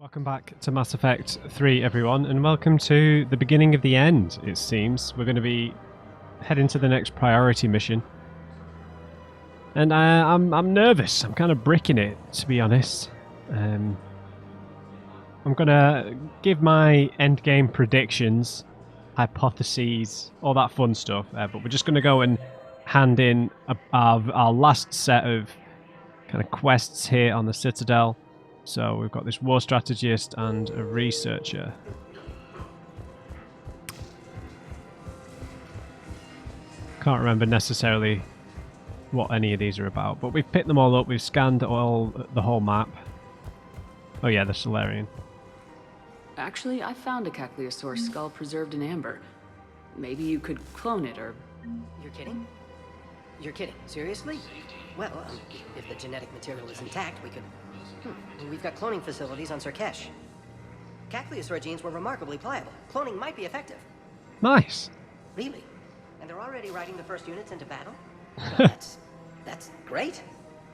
Welcome back to Mass Effect 3, everyone, and welcome to the beginning of the end, it seems. We're going to be heading to the next priority mission. And I'm nervous. I'm kind of bricking it, to be honest. I'm going to give my endgame predictions, hypotheses, all that fun stuff. But we're just going to go and hand in our last set of kind of quests here on the Citadel. So we've got this war strategist and a researcher. Can't remember necessarily what any of these are about, but we've picked them all up. We've scanned the whole map. Oh yeah, the Solarian. Actually, I found a Caecilisaur skull preserved in amber. Maybe you could clone it, or... You're kidding? You're kidding? Seriously? Well, if the genetic material is intact, we could... We've got cloning facilities on Surkesh. Caecilisaur genes were remarkably pliable. Cloning might be effective. Nice. Really? And they're already riding the first units into battle? Well, that's great.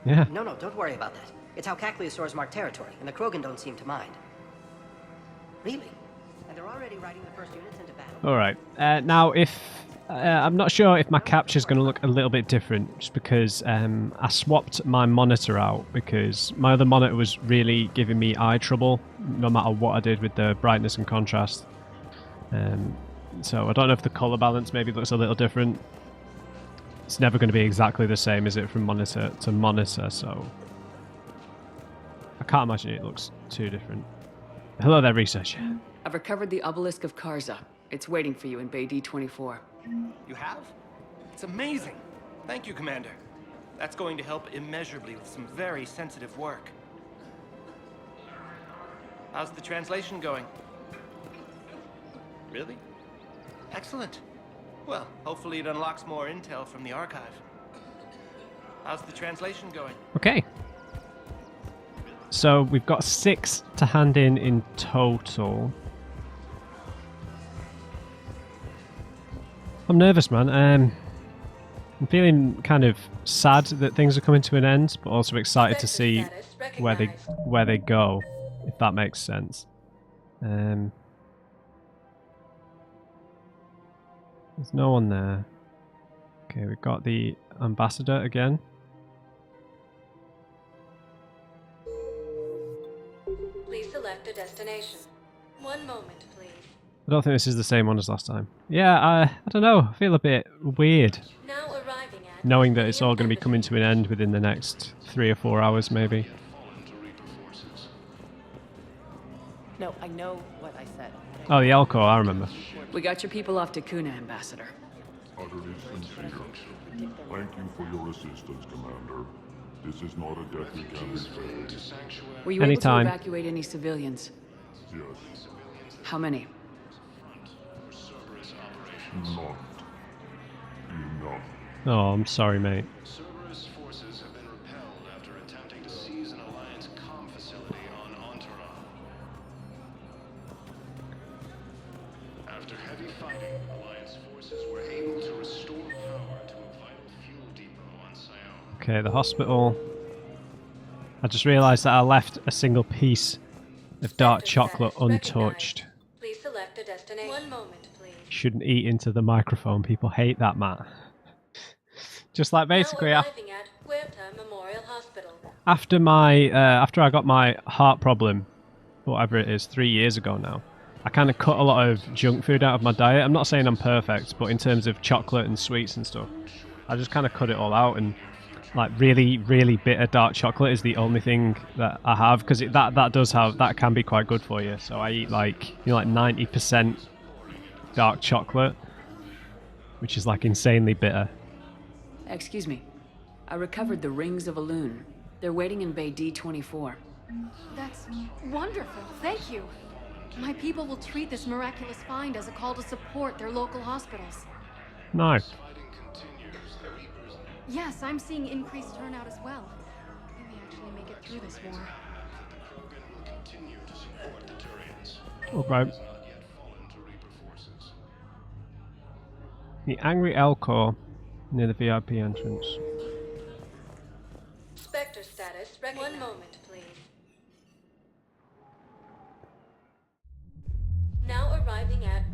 Yeah. No, don't worry about that. It's how Caecilisaurs mark territory, and the Krogan don't seem to mind. Really? And they're already riding the first units into battle? Alright. Now, if... I'm not sure if my capture's going to look a little bit different, just because I swapped my monitor out, because my other monitor was really giving me eye trouble, no matter what I did with the brightness and contrast. So I don't know if the colour balance maybe looks a little different. It's never going to be exactly the same, is it, from monitor to monitor, so... I can't imagine it looks too different. Hello there, researcher. I've recovered the obelisk of Karza. It's waiting for you in Bay D-24. You have? It's amazing. Thank you, Commander. That's going to help immeasurably with some very sensitive work. How's the translation going? Really? Excellent. Well, hopefully it unlocks more intel from the archive. How's the translation going? Okay. So we've got 6 to hand in total. I'm nervous, man. I'm feeling kind of sad that things are coming to an end, but also excited to see where they go, if that makes sense. There's no one there. Okay, we've got the ambassador again. Please select a destination. One moment, please. I don't think this is the same one as last time. Yeah, I don't know. I feel a bit weird. Now arriving at knowing that it's all going to be coming to an end within the next 3 or 4 hours, maybe. No, I know what I said. Oh, the Elcor, I remember. We got your people off to Kuna, Ambassador. Utterly sincere. Thank you for your assistance, Commander. This is not a death we can repay. Were you Anytime. able to evacuate any civilians? Yes, How many? none. Enough. Oh, I'm sorry, mate. Cerberus forces have been repelled after attempting to seize an Alliance comm facility on Antara. After heavy fighting, Alliance forces were able to restore power to a vital fuel depot on Sion. Okay, the hospital. I just realised that I left a single piece of dark chocolate untouched. Please select a destination. One moment, please. Shouldn't eat into the microphone. People hate that, Matt. Just like basically now arriving at Huerta Memorial Hospital. after I got my heart problem, whatever it is, 3 years ago now, I kind of cut a lot of junk food out of my diet. I'm not saying I'm perfect, but in terms of chocolate and sweets and stuff, I just kind of cut it all out, and like really, really bitter dark chocolate is the only thing that I have, because that can be quite good for you. So I eat like 90% dark chocolate, which is like insanely bitter. Excuse me. I recovered the rings of Elune. They're waiting in Bay D-24. That's wonderful. Thank you. My people will treat this miraculous find as a call to support their local hospitals. Nice. Yes, I'm seeing increased turnout as well. We may actually make it through this war. Okay. The Angry Elcor near the VIP entrance. Spectre status. One moment, please.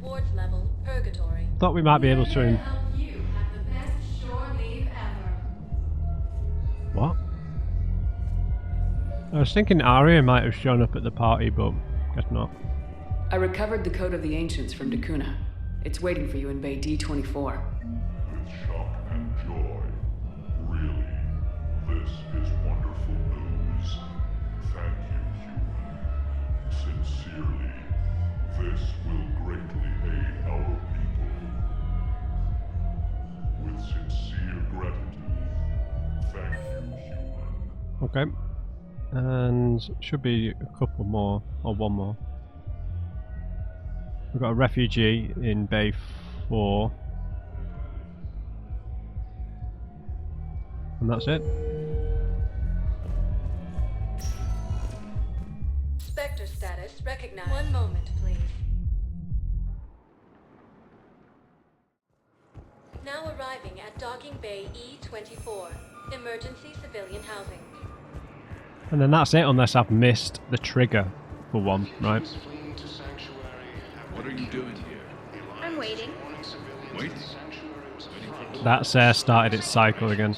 Ward level purgatory. Thought we might be able to. You have the best shore leave ever. What? I was thinking Arya might have shown up at the party, but guess not. I recovered the Code of the Ancients from Dakuna. It's waiting for you in Bay D-24. With shock and joy. Really, this is wonderful news. Thank you, human. Sincerely, this will greatly aid our people. With sincere gratitude, thank you, human. Okay. And should be a couple more, or one more. We've got a refugee in Bay 4. And that's it. Spectre status recognized. One moment, please. Now arriving at Docking Bay E-24. Emergency civilian housing. And then that's it, unless I've missed the trigger for one, right? What are you doing here? I'm waiting. Wait. That's started its cycle again.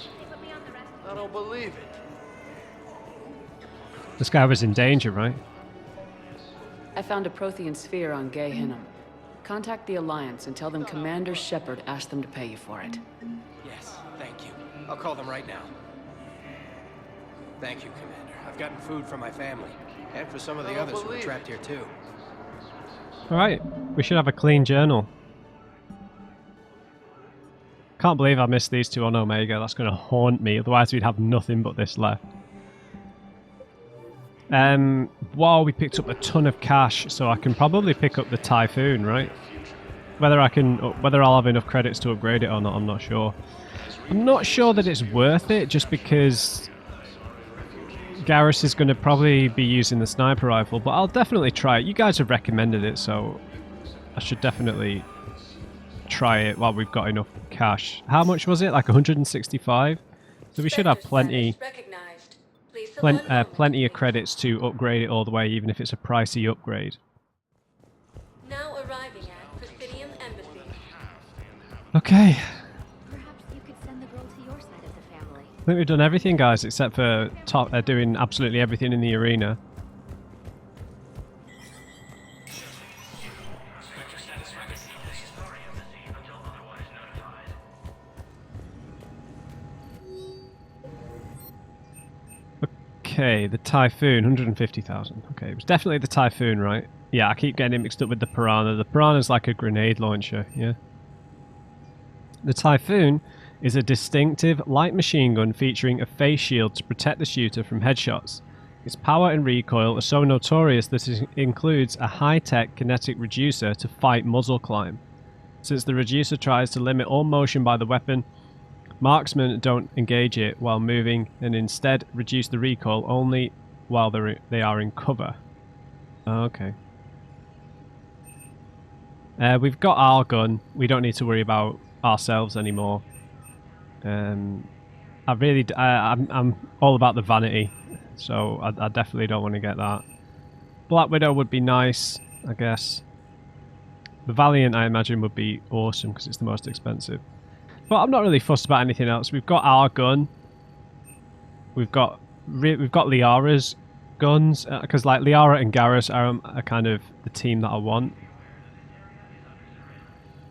I don't believe it. This guy was in danger, right? I found a Prothean sphere on Gay Hinnom. Contact the Alliance and tell them Commander Shepard asked them to pay you for it. Yes, thank you. I'll call them right now. Thank you, Commander. I've gotten food for my family, and for some of the others who are trapped here too. Alright, we should have a clean journal. Can't believe I missed these two on Omega. That's going to haunt me, otherwise we'd have nothing but this left. Wow, we picked up a ton of cash, so I can probably pick up the Typhoon, right? Whether I'll have enough credits to upgrade it or not, I'm not sure. I'm not sure that it's worth it, just because Garrus is going to probably be using the sniper rifle, but I'll definitely try it. You guys have recommended it, so I should definitely try it while we've got enough cash. How much was it? Like 165? So we should have plenty of credits to upgrade it all the way, even if it's a pricey upgrade. Now arriving at Presidium Embassy. Okay. Perhaps you could send the girl to your side of the family. I think we've done everything, guys, except for doing absolutely everything in the arena. Okay, the Typhoon, 150,000. Okay, it was definitely the Typhoon, right? Yeah, I keep getting it mixed up with the Piranha. The Piranha's like a grenade launcher, yeah? The Typhoon is a distinctive light machine gun featuring a face shield to protect the shooter from headshots. Its power and recoil are so notorious that it includes a high-tech kinetic reducer to fight muzzle climb. Since the reducer tries to limit all motion by the weapon, marksmen don't engage it while moving and instead reduce the recoil only while they are in cover. Okay. We've got our gun. We don't need to worry about ourselves anymore. I'm all about the vanity, so I definitely don't want to get that. Black Widow would be nice, I guess. The Valiant, I imagine, would be awesome because it's the most expensive. But I'm not really fussed about anything else. We've got our gun. We've got Liara's guns, because like Liara and Garrus are kind of the team that I want.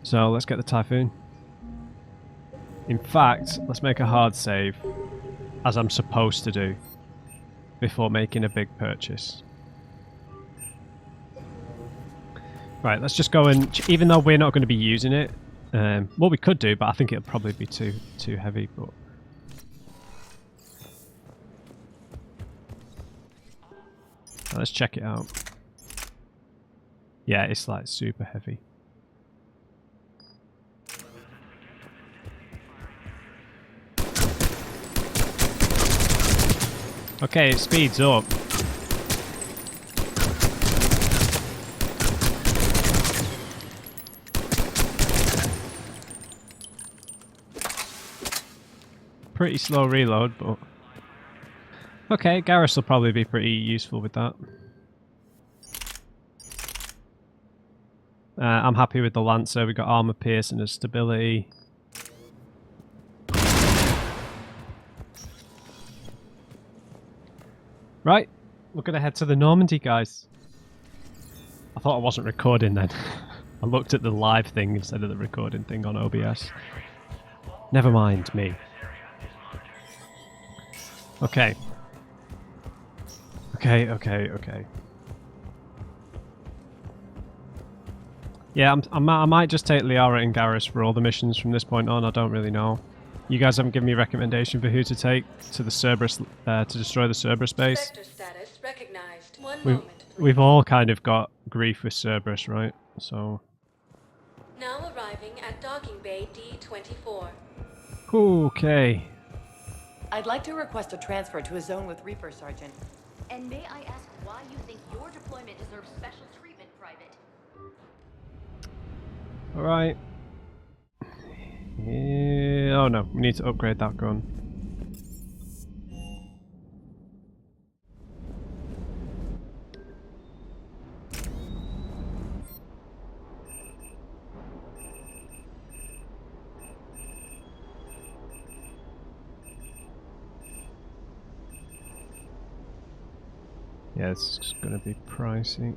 So let's get the Typhoon. In fact, let's make a hard save, as I'm supposed to do, before making a big purchase. Right, let's just go and, even though we're not going to be using it, well, we could do, but I think it'll probably be too heavy. But let's check it out. Yeah, it's like super heavy. Okay, it speeds up. Pretty slow reload, but okay, Garrus will probably be pretty useful with that. I'm happy with the Lancer. We've got armor pierce and stability. Right, we're going to head to the Normandy, guys. I thought I wasn't recording then. I looked at the live thing instead of the recording thing on OBS. Never mind me. Okay. Okay. Yeah, I might just take Liara and Garrus for all the missions from this point on. I don't really know. You guys haven't given me a recommendation for who to take to the Cerberus, to destroy the Cerberus base. Sector status recognized. One moment, please. We've all kind of got grief with Cerberus, right? So. Now arriving at docking bay D24. Okay. I'd like to request a transfer to a zone with Reaper, Sergeant. And may I ask why you think your deployment deserves special treatment, Private? Alright. Yeah, oh no, we need to upgrade that gun. Yeah, it's gonna be pricey.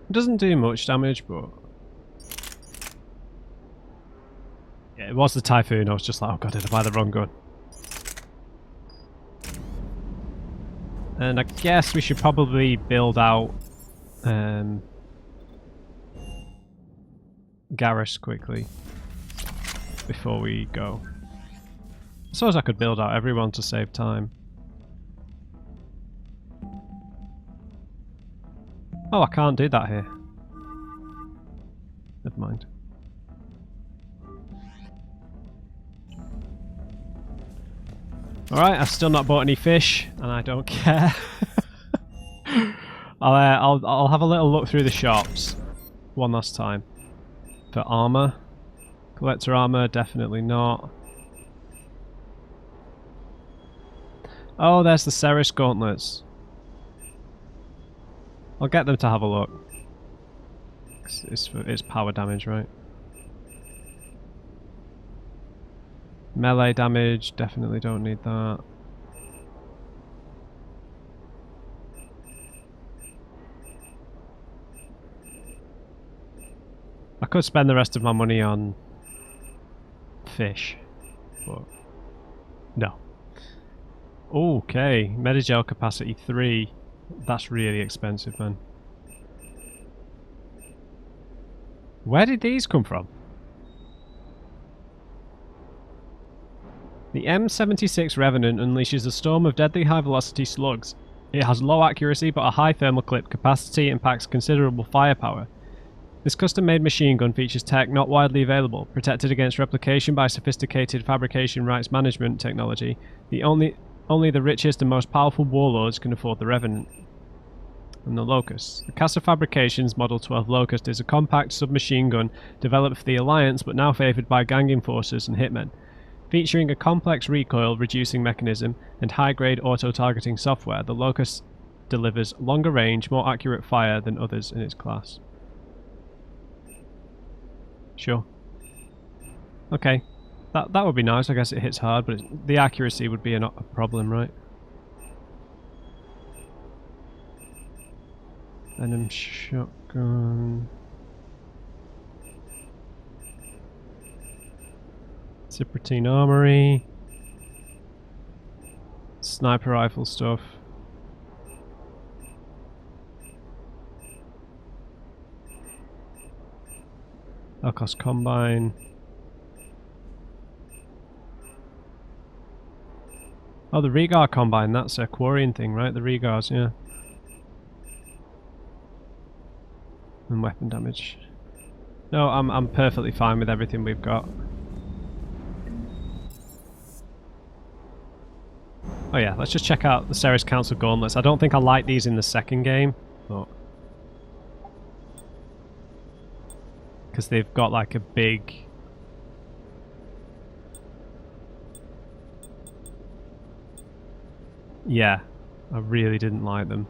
It doesn't do much damage, but yeah, it was the Typhoon. I was just like, oh god, did I buy the wrong gun? And I guess we should probably build out Garrus quickly before we go. I suppose I could build out everyone to save time. Oh, I can't do that here. Never mind. Alright, I've still not bought any fish, and I don't care. I'll have a little look through the shops one last time. For armor. Collector armor, definitely not. Oh, there's the Ceres gauntlets. I'll get them to have a look. It's power damage, right? Melee damage, definitely don't need that. I could spend the rest of my money on fish, but no. Okay, Medigel capacity 3. That's really expensive, man. Where did these come from? The M76 Revenant unleashes a storm of deadly high-velocity slugs. It has low accuracy but a high thermal clip capacity and packs considerable firepower. This custom-made machine gun features tech not widely available, protected against replication by sophisticated fabrication rights management technology. Only the richest and most powerful warlords can afford the Revenant. And the Locust. The Casa Fabrications Model 12 Locust is a compact submachine gun developed for the Alliance but now favoured by gang enforcers and hitmen. Featuring a complex recoil-reducing mechanism and high-grade auto-targeting software, the Locust delivers longer range, more accurate fire than others in its class. Sure. Okay. That would be nice. I guess it hits hard, but the accuracy would be a problem, right? Venom shotgun. Cyprotine armory. Sniper rifle stuff. Alcos combine. Oh, the Regar combine, that's a quarrying thing, right? The Regars, yeah. And weapon damage. No, I'm perfectly fine with everything we've got. Oh yeah, let's just check out the Ceres Council gauntlets. I don't think I like these in the second game, but because they've got like a big Yeah, I really didn't like them.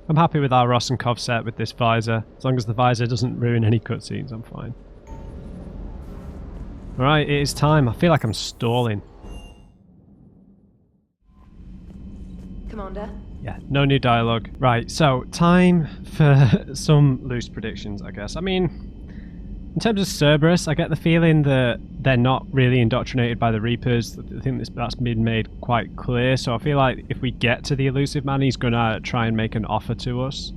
I'm happy with our Ross and Cov set with this visor. As long as the visor doesn't ruin any cutscenes, I'm fine. Alright, it is time. I feel like I'm stalling. Commander? Yeah, no new dialogue. Right, so time for some loose predictions, I guess. I mean, in terms of Cerberus, I get the feeling that they're not really indoctrinated by the Reapers. I think that's been made quite clear. So I feel like if we get to the Elusive Man, he's going to try and make an offer to us.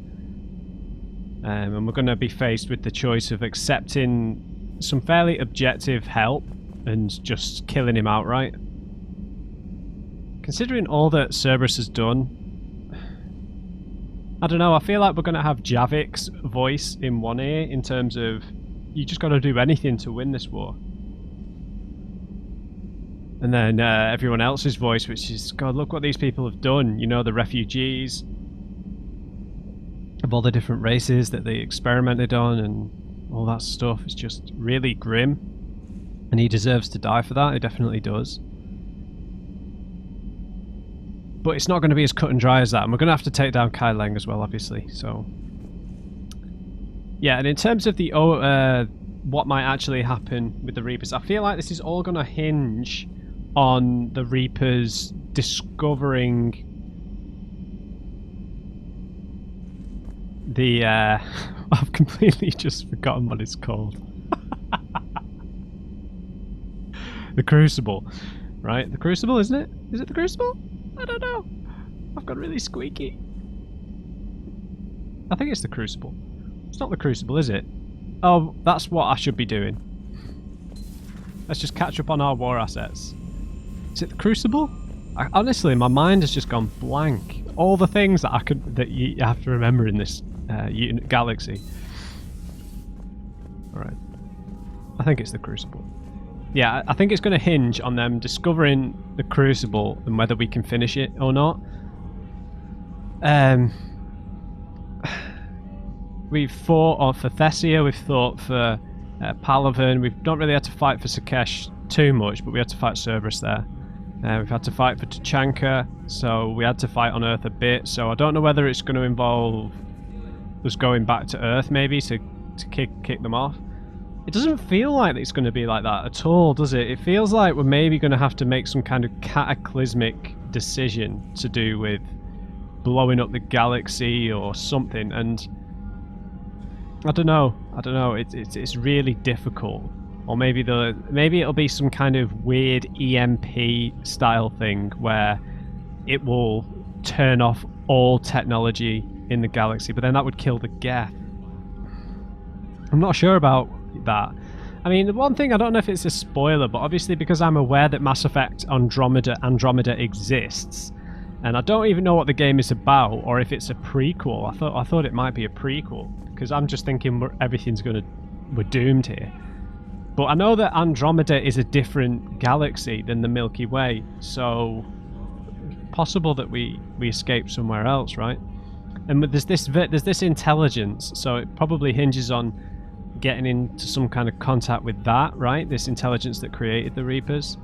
And we're going to be faced with the choice of accepting some fairly objective help and just killing him outright. Considering all that Cerberus has done, I don't know, I feel like we're going to have Javik's voice in one ear in terms of you just got to do anything to win this war. And then everyone else's voice, which is, God, look what these people have done. You know, the refugees of all the different races that they experimented on and all that stuff. It's just really grim. And he deserves to die for that. He definitely does. But it's not going to be as cut and dry as that. And we're going to have to take down Kai Leng as well, obviously. So, yeah, and in terms of the what might actually happen with the Reapers, I feel like this is all going to hinge on the Reapers discovering the I've completely just forgotten what it's called. The Crucible, right? The Crucible, isn't it? Is it the Crucible? I don't know. I've got really squeaky. I think it's the Crucible. It's not the Crucible, is it? Oh, that's what I should be doing. Let's just catch up on our war assets. Is it the Crucible? Honestly, my mind has just gone blank. All the things that you have to remember in this galaxy. Alright. I think it's the Crucible. Yeah, I think it's going to hinge on them discovering the Crucible and whether we can finish it or not. We've fought for Thessia, we've fought for Palaven, we've not really had to fight for Sakesh too much, but we had to fight Cerberus there. We've had to fight for Tuchanka, so we had to fight on Earth a bit, so I don't know whether it's going to involve us going back to Earth maybe to kick them off. It doesn't feel like it's going to be like that at all, does it? It feels like we're maybe going to have to make some kind of cataclysmic decision to do with blowing up the galaxy or something, and I don't know. It's really difficult. Or maybe it'll be some kind of weird EMP style thing where it will turn off all technology in the galaxy, but then that would kill the Geth. I'm not sure about that. I mean, the one thing, I don't know if it's a spoiler, but obviously because I'm aware that Mass Effect Andromeda exists, and I don't even know what the game is about or if it's a prequel. I thought it might be a prequel because I'm just thinking we're doomed here. But I know that Andromeda is a different galaxy than the Milky Way, so possible that we escape somewhere else, right? And there's this intelligence, so it probably hinges on getting into some kind of contact with that, right? This intelligence that created the Reapers.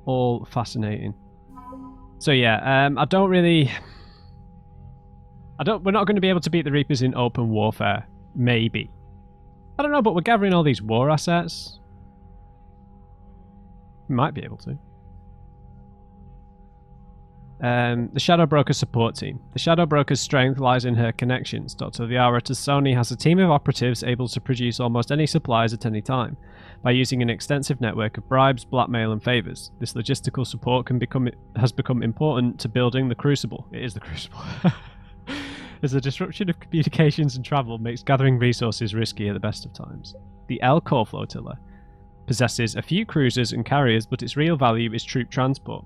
All fascinating. So yeah, we're not going to be able to beat the Reapers in open warfare, maybe. I don't know, but we're gathering all these war assets. We might be able to. The Shadow Broker support team. The Shadow Broker's strength lies in her connections. Dr. Liara Tassoni has a team of operatives able to produce almost any supplies at any time by using an extensive network of bribes, blackmail, and favors. This logistical support has become important to building the Crucible. It is the Crucible. As the disruption of communications and travel makes gathering resources risky at the best of times. The Elcor Flotilla possesses a few cruisers and carriers, but its real value is troop transport.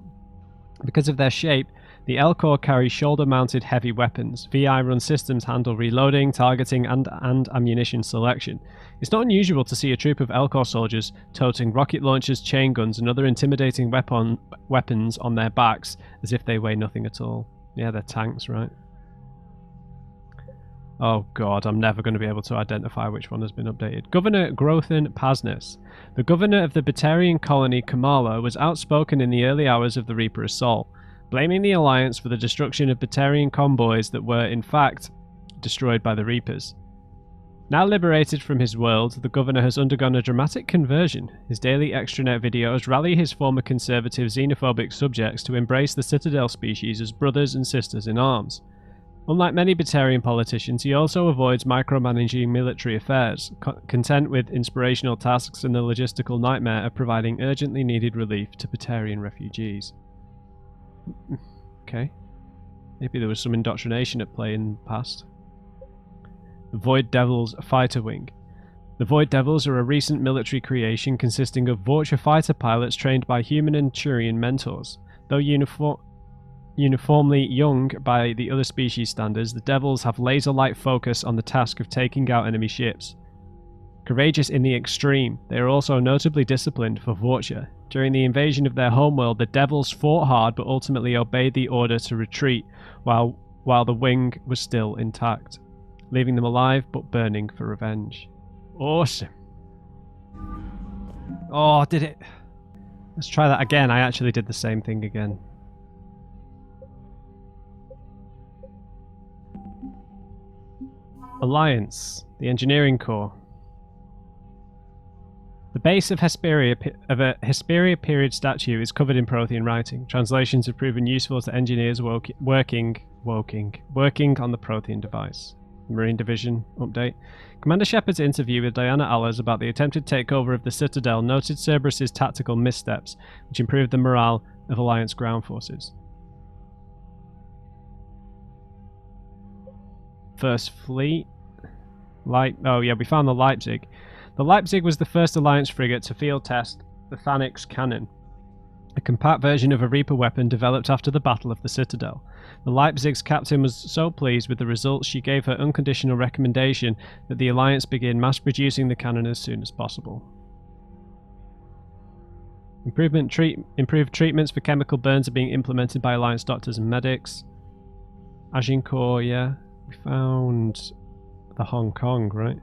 Because of their shape, the Elcor carry shoulder-mounted heavy weapons. VI-run systems handle reloading, targeting, and ammunition selection. It's not unusual to see a troop of Elcor soldiers toting rocket launchers, chain guns, and other intimidating weapons on their backs as if they weigh nothing at all. Yeah, they're tanks, right? Oh god, I'm never going to be able to identify which one has been updated. Governor Grothan Pasnes. The governor of the Batarian colony Kamala was outspoken in the early hours of the Reaper assault, blaming the Alliance for the destruction of Batarian convoys that were, in fact, destroyed by the Reapers. Now liberated from his world, the governor has undergone a dramatic conversion. His daily extranet videos rally his former conservative xenophobic subjects to embrace the Citadel species as brothers and sisters in arms. Unlike many Batarian politicians, he also avoids micromanaging military affairs, content with inspirational tasks and the logistical nightmare of providing urgently needed relief to Batarian refugees. Okay. Maybe there was some indoctrination at play in the past. The Void Devils Fighter Wing. The Void Devils are a recent military creation consisting of Vorcha fighter pilots trained by human and Turian mentors. Though uniformly young by the other species standards, the Devils have laser-like focus on the task of taking out enemy ships. Courageous in the extreme, they are also notably disciplined for Vorcha. During the invasion of their homeworld, the Devils fought hard but ultimately obeyed the order to retreat while the wing was still intact, leaving them alive but burning for revenge. Awesome. Oh, did it? Let's try that again. I actually did the same thing again. Alliance, the Engineering Corps. The base of a Hesperia period statue is covered in Prothean writing. Translations have proven useful to engineers working on the Prothean device. Marine Division update. Commander Shepard's interview with Diana Allers about the attempted takeover of the Citadel noted Cerberus' tactical missteps, which improved the morale of Alliance ground forces. First Fleet. Oh yeah, we found the Leipzig. The Leipzig was the first Alliance frigate to field test the Thanix cannon, a compact version of a Reaper weapon developed after the Battle of the Citadel. The Leipzig's captain was so pleased with the results she gave her unconditional recommendation that the Alliance begin mass-producing the cannon as soon as possible. Improved treatments for chemical burns are being implemented by Alliance doctors and medics. Agincourt, yeah. We found the Hong Kong, right?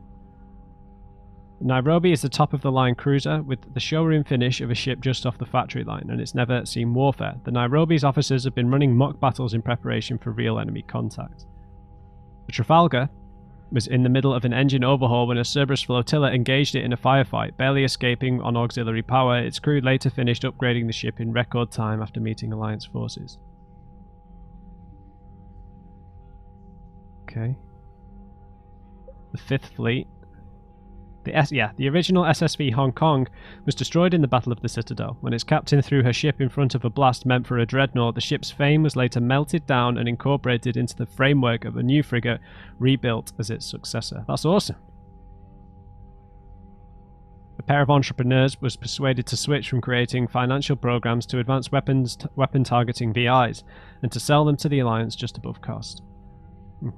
Nairobi is the top-of-the-line cruiser with the showroom finish of a ship just off the factory line, and it's never seen warfare. The Nairobi's officers have been running mock battles in preparation for real enemy contact. The Trafalgar was in the middle of an engine overhaul when a Cerberus flotilla engaged it in a firefight, barely escaping on auxiliary power. Its crew later finished upgrading the ship in record time after meeting Alliance forces. Okay. The Fifth Fleet. The original SSV Hong Kong was destroyed in the Battle of the Citadel. When its captain threw her ship in front of a blast meant for a dreadnought, the ship's fame was later melted down and incorporated into the framework of a new frigate rebuilt as its successor. That's awesome. A pair of entrepreneurs was persuaded to switch from creating financial programs to advanced weapon targeting VIs, and to sell them to the Alliance just above cost.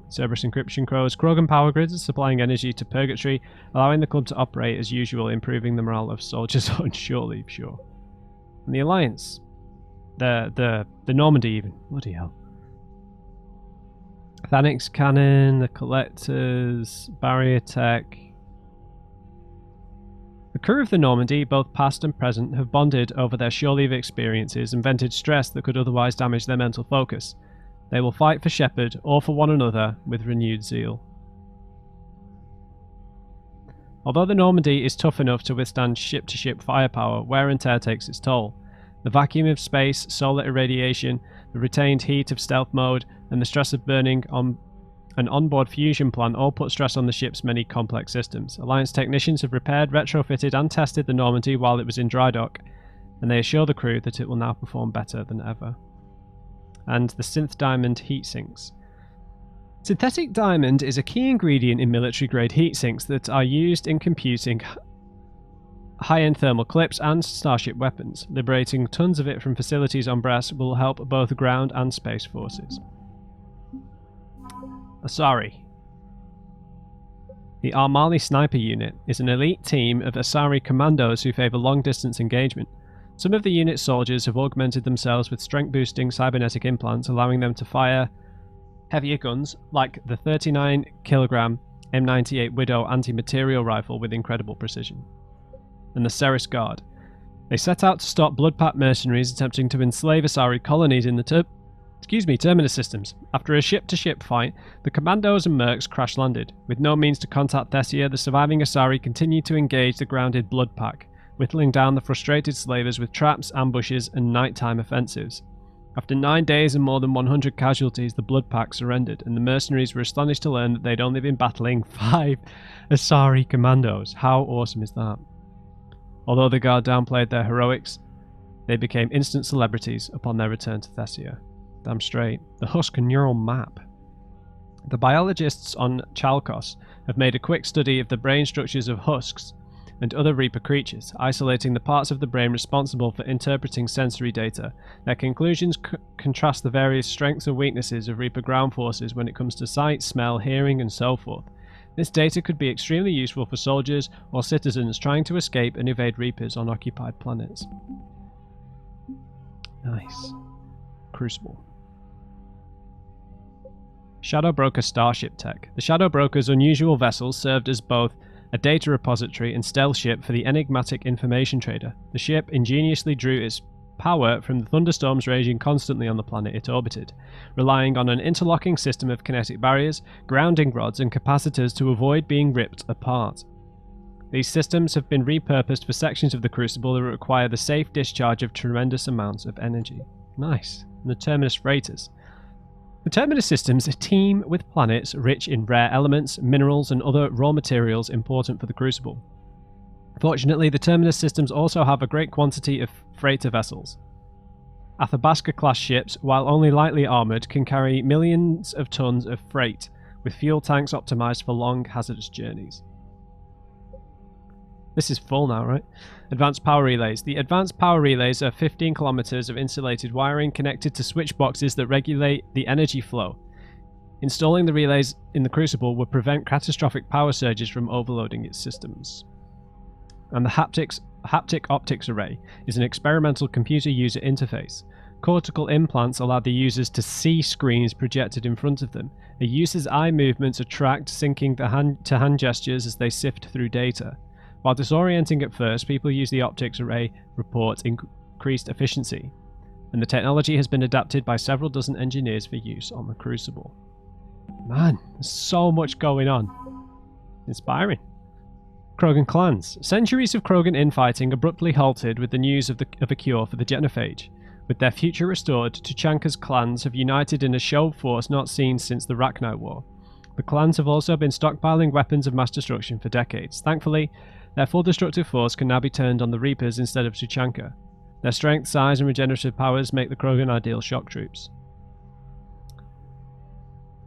Cerberus Encryption Crows. Krogan power grids are supplying energy to Purgatory, allowing the club to operate as usual, improving the morale of soldiers on shore leave, sure. And the Alliance. The Normandy even. Bloody hell. Thanix Cannon, the Collectors, Barrier Tech. The crew of the Normandy, both past and present, have bonded over their shore leave experiences and vented stress that could otherwise damage their mental focus. They will fight for Shepard or for one another with renewed zeal. Although the Normandy is tough enough to withstand ship-to-ship firepower, wear and tear takes its toll. The vacuum of space, solar irradiation, the retained heat of stealth mode, and the stress of burning on an onboard fusion plant all put stress on the ship's many complex systems. Alliance technicians have repaired, retrofitted and tested the Normandy while it was in dry dock, and they assure the crew that it will now perform better than ever. And the synth diamond heat sinks. Synthetic diamond is a key ingredient in military-grade heat sinks that are used in computing high-end thermal clips and starship weapons. Liberating tons of it from facilities on Brass will help both ground and space forces. Asari. The Armali Sniper Unit is an elite team of Asari commandos who favour long-distance engagement. Some of the unit's soldiers have augmented themselves with strength-boosting cybernetic implants, allowing them to fire heavier guns like the 39 kilogram M98 Widow anti-material rifle with incredible precision, and the Ceres Guard. They set out to stop blood-packed mercenaries attempting to enslave Asari colonies in the Terminus systems. After a ship-to-ship fight, the Commandos and Mercs crash-landed. With no means to contact Thessia, the surviving Asari continued to engage the grounded blood pack, whittling down the frustrated slavers with traps, ambushes, and nighttime offensives. After 9 days and more than 100 casualties, the blood pack surrendered, and the mercenaries were astonished to learn that they'd only been battling 5 Asari commandos. How awesome is that? Although the Guard downplayed their heroics, they became instant celebrities upon their return to Thessia. Damn straight. The Husk neural map. The biologists on Chalkos have made a quick study of the brain structures of husks and other Reaper creatures, isolating the parts of the brain responsible for interpreting sensory data. Their conclusions contrast the various strengths and weaknesses of Reaper ground forces when it comes to sight, smell, hearing, and so forth. This data could be extremely useful for soldiers or citizens trying to escape and evade Reapers on occupied planets. Nice. Crucible. Shadow Broker starship tech. The Shadow Broker's unusual vessels served as both a data repository and stealth ship for the enigmatic information trader. The ship ingeniously drew its power from the thunderstorms raging constantly on the planet it orbited, relying on an interlocking system of kinetic barriers, grounding rods, and capacitors to avoid being ripped apart. These systems have been repurposed for sections of the Crucible that require the safe discharge of tremendous amounts of energy. Nice. And the Terminus freighters. The Terminus systems teem with planets rich in rare elements, minerals, and other raw materials important for the Crucible. Fortunately, the Terminus systems also have a great quantity of freighter vessels. Athabasca-class ships, while only lightly armoured, can carry millions of tons of freight, with fuel tanks optimised for long, hazardous journeys. This is full now, right? Advanced power relays. The advanced power relays are 15 kilometers of insulated wiring connected to switch boxes that regulate the energy flow. Installing the relays in the Crucible would prevent catastrophic power surges from overloading its systems. And the haptic optics array is an experimental computer user interface. Cortical implants allow the users to see screens projected in front of them. A user's eye movements are tracked, syncing to hand gestures as they sift through data. While disorienting at first, people use the optics array report increased efficiency, and the technology has been adapted by several dozen engineers for use on the Crucible. Man, there's so much going on. Inspiring. Krogan clans. Centuries of Krogan infighting abruptly halted with the news of a cure for the genophage. With their future restored, Tuchanka's clans have united in a show of force not seen since the Rachni War. The clans have also been stockpiling weapons of mass destruction for decades. Thankfully, their full destructive force can now be turned on the Reapers instead of Tuchanka. Their strength, size, and regenerative powers make the Krogan ideal shock troops.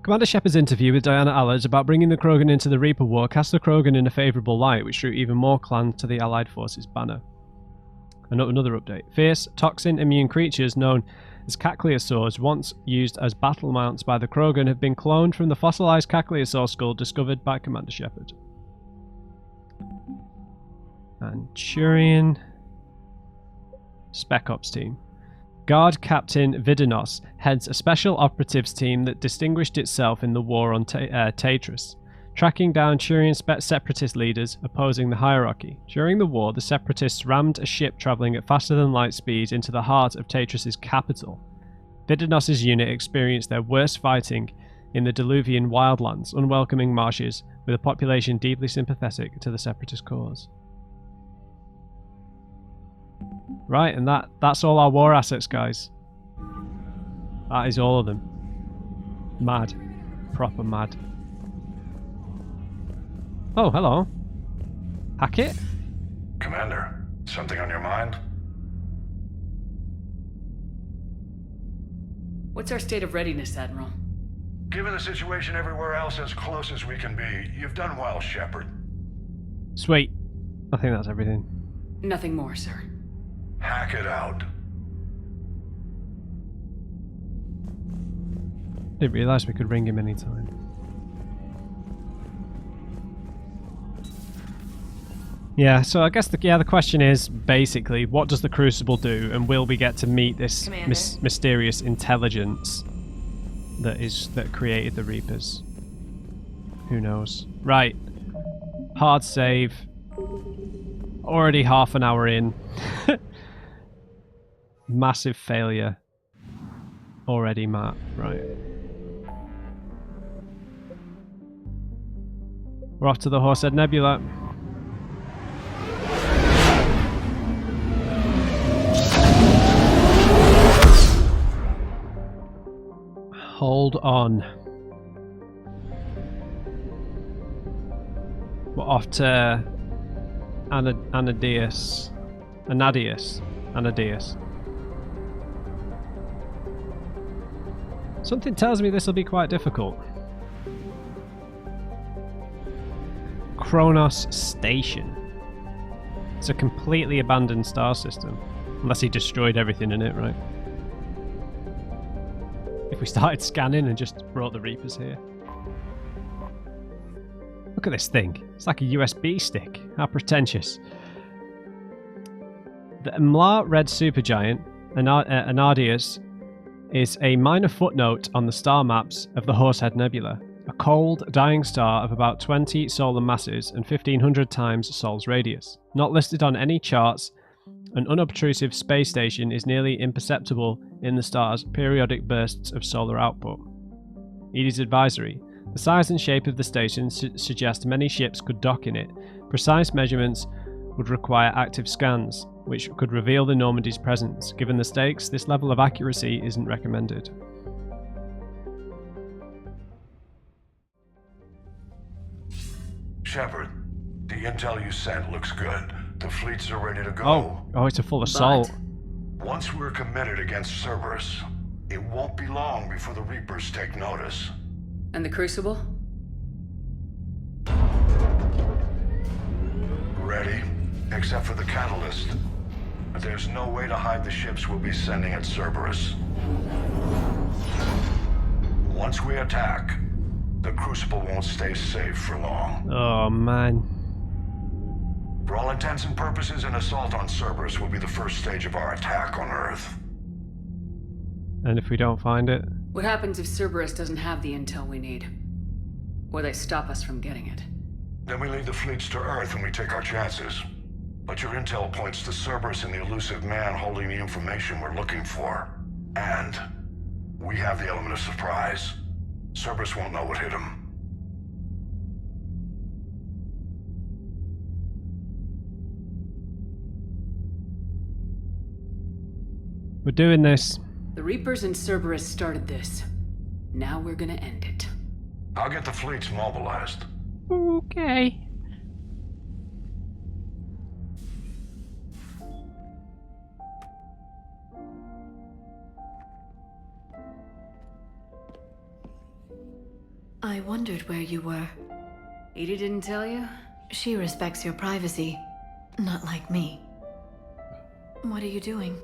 Commander Shepard's interview with Diana Allard about bringing the Krogan into the Reaper War cast the Krogan in a favourable light, which drew even more clans to the Allied forces' banner. Another update. Fierce, toxin-immune creatures known as Cacliosaurs, once used as battle mounts by the Krogan, have been cloned from the fossilised Cacliosaur skull discovered by Commander Shepard. Manchurian Spec Ops team. Guard Captain Vidanos heads a special operatives team that distinguished itself in the war on Tatris, tracking down Turian separatist leaders opposing the hierarchy. During the war, the separatists rammed a ship travelling at faster than light speed into the heart of Tatris' capital. Vidanos' unit experienced their worst fighting in the Diluvian wildlands, unwelcoming marshes, with a population deeply sympathetic to the separatist cause. Right, and that's all our war assets, guys. That is all of them. Mad. Proper mad. Oh, hello. Hackett? Commander, something on your mind? What's our state of readiness, Admiral? Given the situation everywhere else, as close as we can be, you've done well, Shepard. Sweet. I think that's everything. Nothing more, sir. Hack it out. Didn't realise we could ring him anytime. Yeah, so I guess the question is basically, what does the Crucible do, and will we get to meet this mysterious intelligence? that created the Reapers. Who knows? Right. Hard save. Already half an hour in. Massive failure. Already, Matt. Right. We're off to the Horsehead Nebula. Hold on. We're off to Anadius. Something tells me this will be quite difficult. Chronos Station. It's a completely abandoned star system. Unless he destroyed everything in it, right? If we started scanning and just brought the Reapers here. Look at this thing. It's like a USB stick. How pretentious. The Mlar red supergiant, Anadius, is a minor footnote on the star maps of the Horsehead Nebula. A cold, dying star of about 20 solar masses and 1500 times Sol's radius. Not listed on any charts, an unobtrusive space station is nearly imperceptible in the star's periodic bursts of solar output. Edie's advisory. The size and shape of the station suggest many ships could dock in it. Precise measurements would require active scans, which could reveal the Normandy's presence. Given the stakes, this level of accuracy isn't recommended. Shepard, the intel you sent looks good. The fleets are ready to go. Oh, it's a full assault. Once we're committed against Cerberus, it won't be long before the Reapers take notice. And the Crucible? Ready, except for the catalyst. There's no way to hide the ships we'll be sending at Cerberus. Once we attack, the Crucible won't stay safe for long. Oh, man. For all intents and purposes, an assault on Cerberus will be the first stage of our attack on Earth. And if we don't find it? What happens if Cerberus doesn't have the intel we need? Or they stop us from getting it? Then we lead the fleets to Earth and we take our chances. But your intel points to Cerberus and the elusive man holding the information we're looking for. And we have the element of surprise. Cerberus won't know what hit him. We're doing this. The Reapers and Cerberus started this. Now we're gonna end it. I'll get the fleets mobilized. Okay. I wondered where you were. Edie didn't tell you? She respects your privacy. Not like me. What are you doing?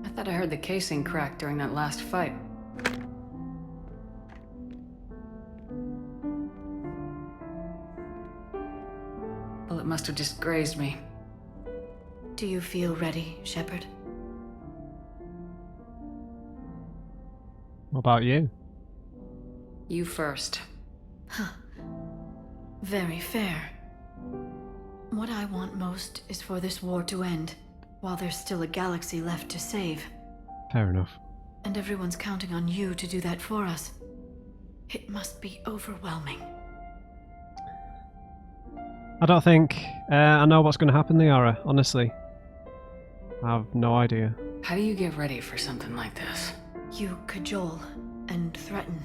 I thought I heard the casing crack during that last fight. Well, it must have just grazed me. Do you feel ready, Shepard? What about you? You first. Huh. Very fair. What I want most is for this war to end, while there's still a galaxy left to save. Fair enough. And everyone's counting on you to do that for us. It must be overwhelming. I don't think I know what's going to happen, Liara, honestly. I have no idea. How do you get ready for something like this? You cajole and threaten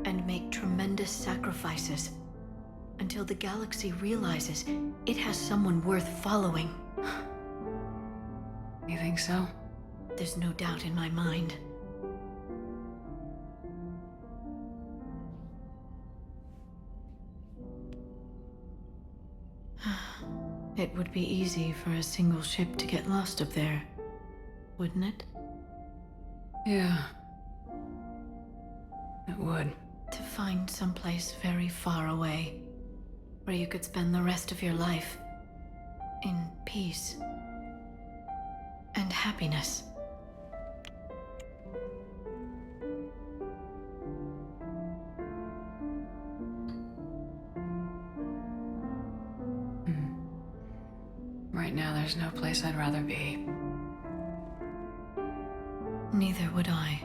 and make tremendous sacrifices until the galaxy realizes it has someone worth following. You think so? There's no doubt in my mind. It would be easy for a single ship to get lost up there, wouldn't it? Yeah. It would. To find someplace very far away, where you could spend the rest of your life in peace and happiness. Right now, there's no place I'd rather be. Neither would I.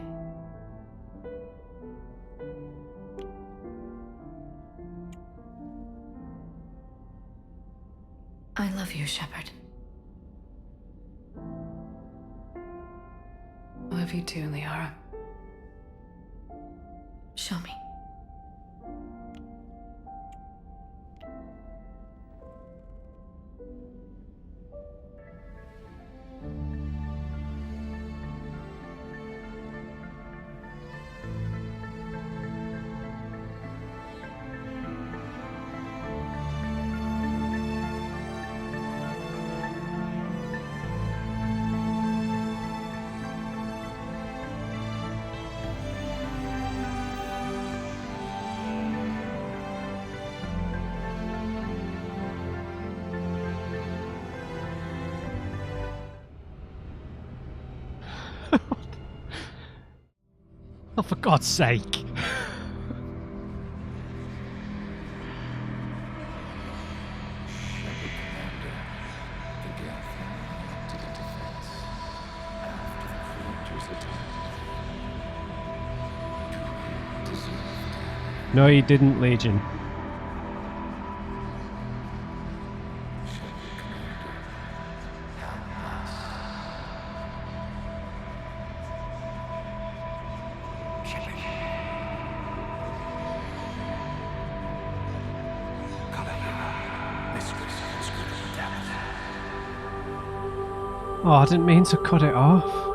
I love you, Shepard. I love you too, Liara. Show me. Oh, for God's sake. No, he didn't, Legion. Oh, I didn't mean to cut it off.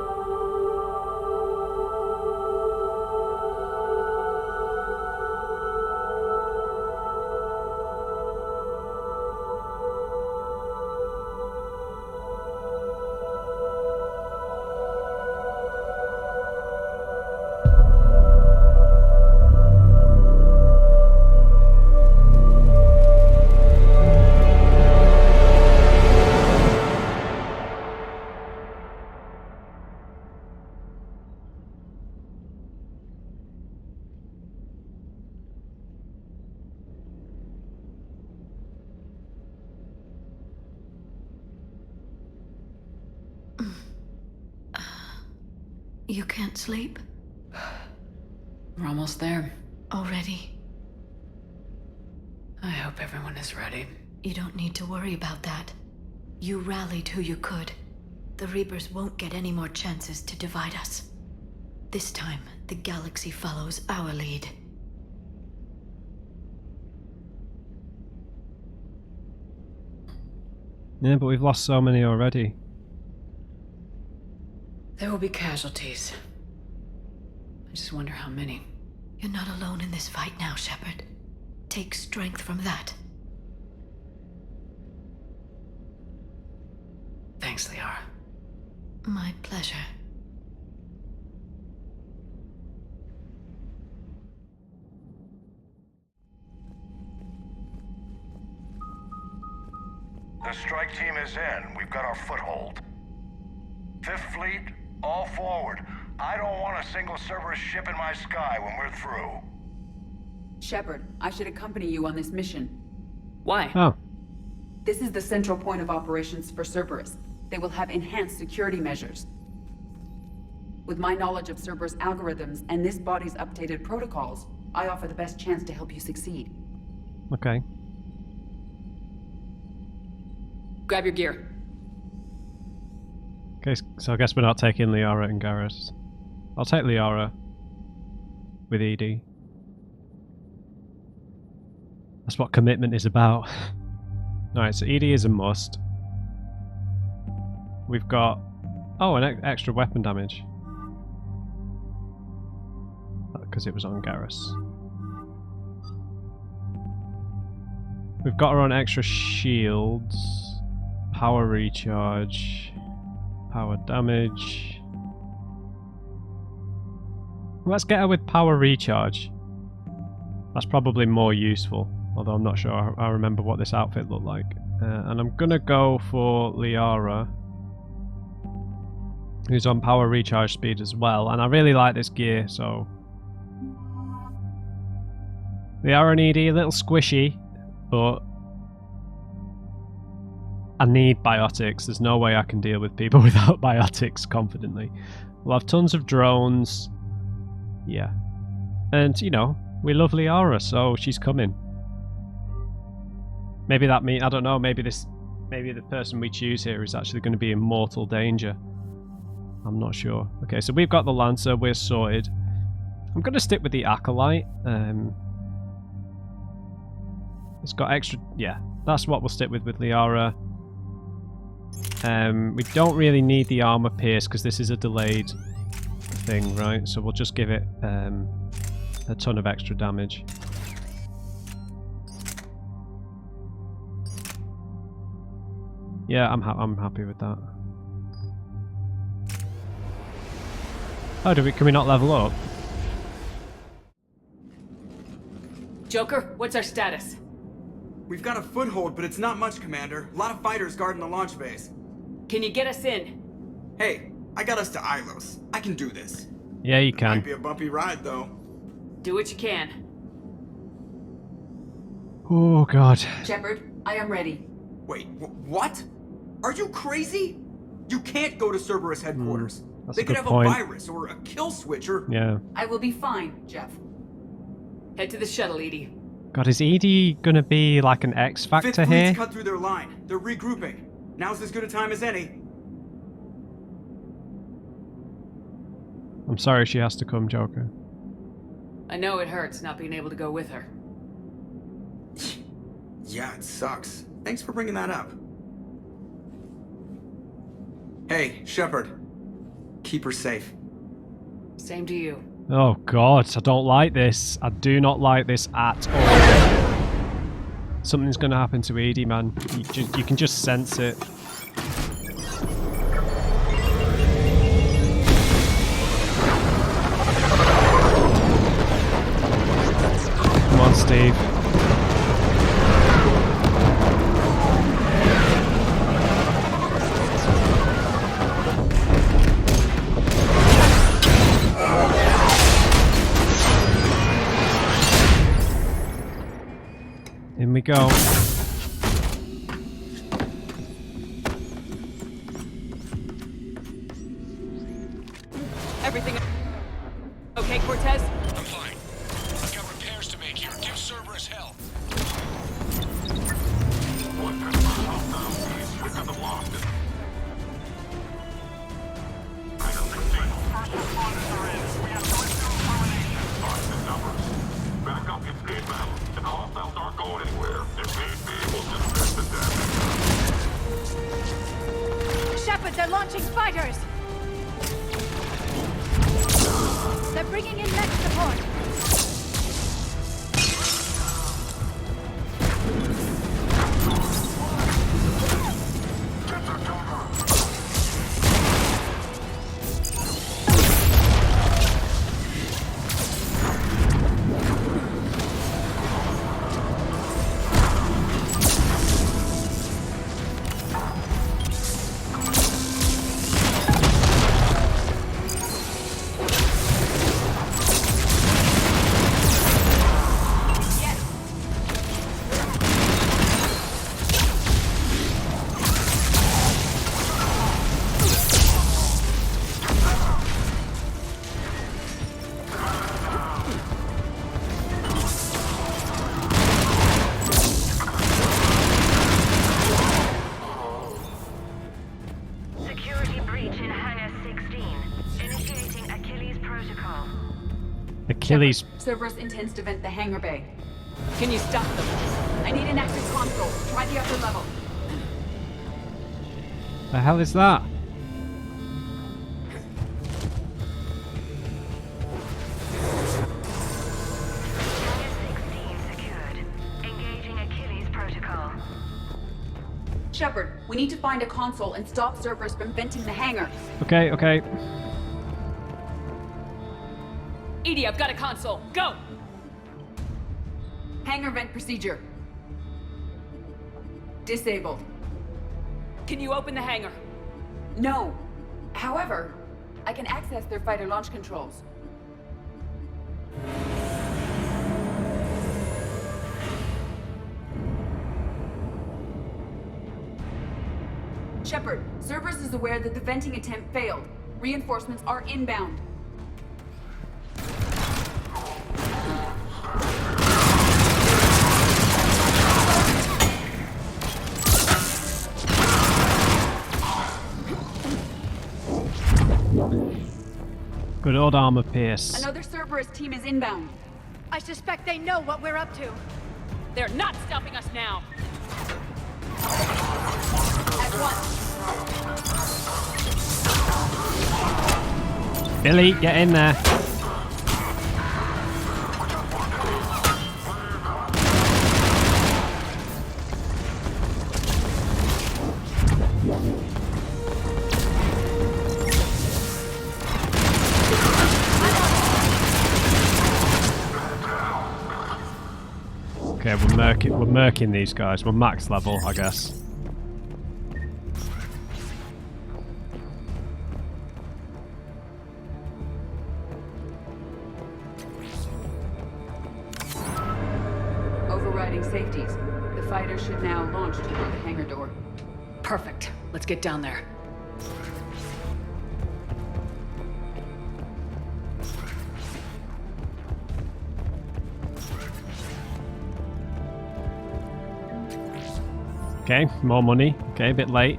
You can't sleep? We're almost there. Already? I hope everyone is ready. You don't need to worry about that. You rallied who you could. The Reapers won't get any more chances to divide us. This time, the galaxy follows our lead. Yeah, but we've lost so many already. There will be casualties. I just wonder how many. You're not alone in this fight now, Shepard. Take strength from that. Thanks, Liara. My pleasure. The strike team is in. We've got our foothold. Fifth Fleet, all forward. I don't want a single Cerberus ship in my sky when we're through. Shepard, I should accompany you on this mission. Why? Oh. This is the central point of operations for Cerberus. They will have enhanced security measures. With my knowledge of Cerberus algorithms and this body's updated protocols, I offer the best chance to help you succeed. Okay. Grab your gear. Okay, so I guess we're not taking Liara and Garrus. I'll take Liara with ED. That's what commitment is about. Alright, so ED is a must. We've got... oh, an extra weapon damage. Because it was on Garrus. We've got her on extra shields. Power recharge. Power damage. Let's get her with power recharge. That's probably more useful. Although I'm not sure I remember what this outfit looked like. And I'm gonna go for Liara, who's on power recharge speed as well. And I really like this gear, so... Liara and ED, a little squishy, but... I need biotics. There's no way I can deal with people without biotics confidently. We'll have tons of drones. Yeah. And, you know, we love Liara, so she's coming. Maybe that means, I don't know, maybe the person we choose here is actually going to be in mortal danger. I'm not sure. Okay, so we've got the Lancer, we're sorted. I'm going to stick with the Acolyte. It's got extra... Yeah, that's what we'll stick with Liara. We don't really need the armor pierce because this is a delayed thing, right? So we'll just give it a ton of extra damage. Yeah, I'm happy with that. Oh, can we not level up? Joker, what's our status? We've got a foothold, but it's not much, Commander. A lot of fighters guarding the launch base. Can you get us in? Hey, I got us to Ilos. I can do this. Yeah, you can. Might be a bumpy ride, though. Do what you can. Oh, God. Shepard, I am ready. Wait, what? Are you crazy? You can't go to Cerberus headquarters. They could have point. a virus or a kill switch or... Yeah. I will be fine, Jeff. Head to the shuttle, Edie. God, is Edie gonna be like an X Factor Fifth here? Fleet's cut through their line. They're regrouping. Now's as good a time as any. I'm sorry she has to come, Joker. I know it hurts not being able to go with her. Yeah, it sucks. Thanks for bringing that up. Hey, Shepard. Keep her safe. Same to you. Oh God, I don't like this. I do not like this at all. Something's gonna happen to Edie, man. You can just sense it. Come on, Steve. In we go. Everything okay, Cortez? I'm fine. I've got repairs to make here. Give Cerberus hell. Shepard, they're launching fighters! They're bringing in mech support! Achilles. Cerberus intends to vent the hangar bay. Can you stop them? I need an active console. Try the upper level. The hell is that? Shepard, we need to find a console and stop Cerberus from venting the hangar. Okay, okay. Edie, I've got a console. Go! Hangar vent procedure. Disabled. Can you open the hangar? No. However, I can access their fighter launch controls. Shepard, Cerberus is aware that the venting attempt failed. Reinforcements are inbound. Good old armor pierce. Another Cerberus team is inbound. I suspect they know what we're up to. They're not stopping us now. At once. Billy, get in there. Okay, we're murking these guys. We're max level, I guess. Overriding safeties. The fighter should now launch toward the hangar door. Perfect. Let's get down there. Okay, more money. Okay, a bit late.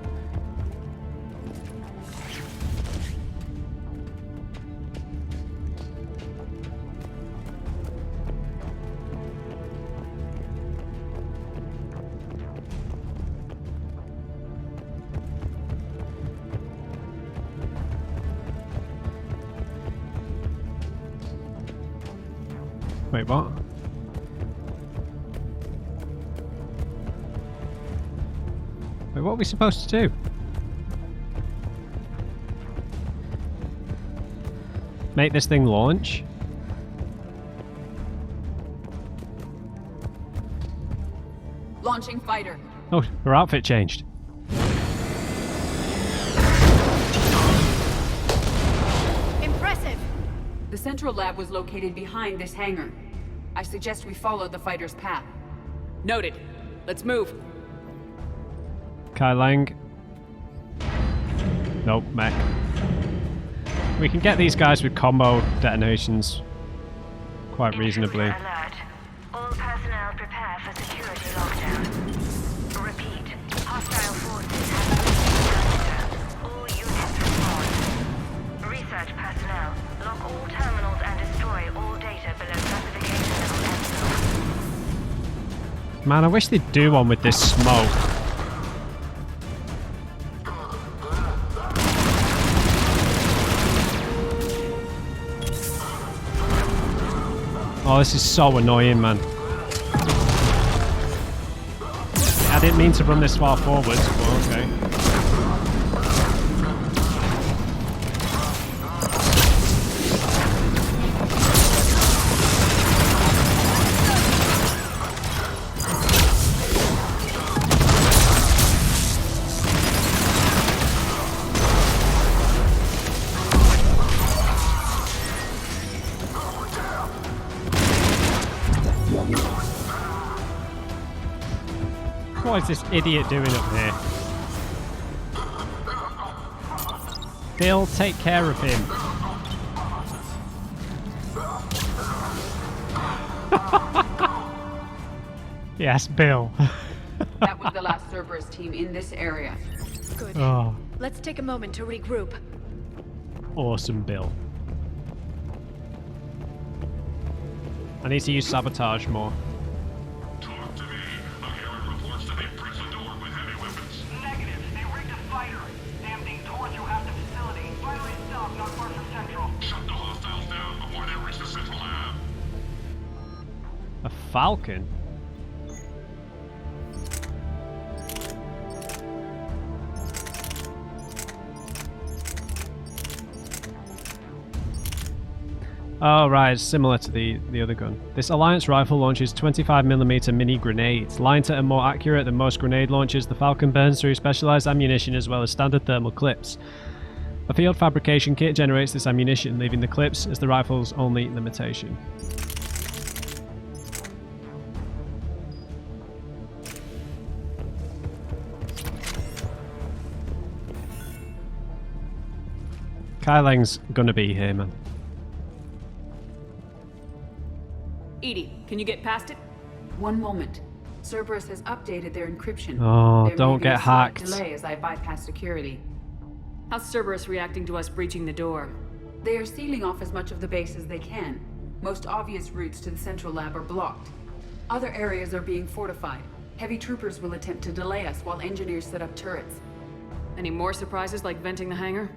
Wait, what? Wait, what are we supposed to do? Make this thing launch? Launching fighter. Oh, her outfit changed. Impressive. The central lab was located behind this hangar. I suggest we follow the fighter's path. Noted. Let's move. Kai Lang. Nope, mech. We can get these guys with combo detonations quite reasonably. Alert. All personnel prepare for security lockdown. Repeat. Hostile forces have been under. All units respond. Research personnel. Lock all terminals and destroy all data below classification of Epsilon. Man, I wish they'd do one with this smoke. Oh, this is so annoying, man. I didn't mean to run this far forwards, but okay. What is this idiot doing up here? Bill, take care of him. Yes, Bill. That was the last Cerberus team in this area. Good. Oh, Let's take a moment to regroup. awesome, Bill. I need to use sabotage more. Talk to me. I hear reports that they prison door with heavy weapons. Negative. They rigged a fighter. Damn thing tore through half the facility. Finally stopped not far from Central. Shut the hostiles down before they reach the central lab. A falcon? Oh right, it's similar to the other gun. This Alliance rifle launches 25mm mini grenades. Lighter and more accurate than most grenade launchers, the Falcon burns through specialized ammunition as well as standard thermal clips. A field fabrication kit generates this ammunition, leaving the clips as the rifle's only limitation. Kaileng's gonna be here, man. Edie, can you get past it? One moment. Cerberus has updated their encryption. Oh, There don't may be get a slight hacked. delay as I bypass security. How's Cerberus reacting to us breaching the door? They are sealing off as much of the base as they can. Most obvious routes to the central lab are blocked. Other areas are being fortified. Heavy troopers will attempt to delay us while engineers set up turrets. Any more surprises like venting the hangar?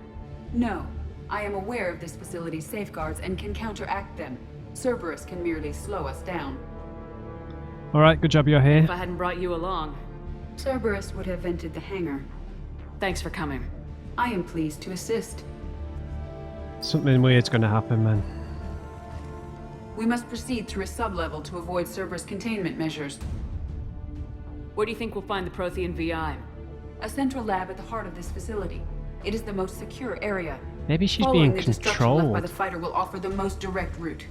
No. I am aware of this facility's safeguards and can counteract them. Cerberus can merely slow us down. Alright, good job you're here. If I hadn't brought you along. Cerberus would have vented the hangar. Thanks for coming. I am pleased to assist. Something weird's gonna happen, man. We must proceed through a sub-level to avoid Cerberus containment measures. Where do you think we'll find the Prothean VI? A central lab at the heart of this facility. It is the most secure area. Maybe she's Following being the destruction left by controlled. the fighter will offer the most direct route.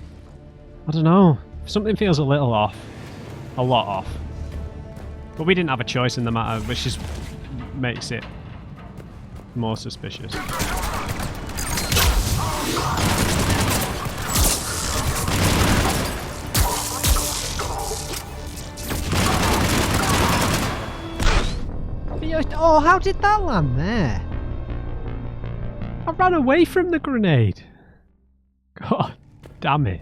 I don't know. Something feels a little off. A lot off. But we didn't have a choice in the matter, which just makes it more suspicious. Oh, how did that land there? I ran away from the grenade. God damn it.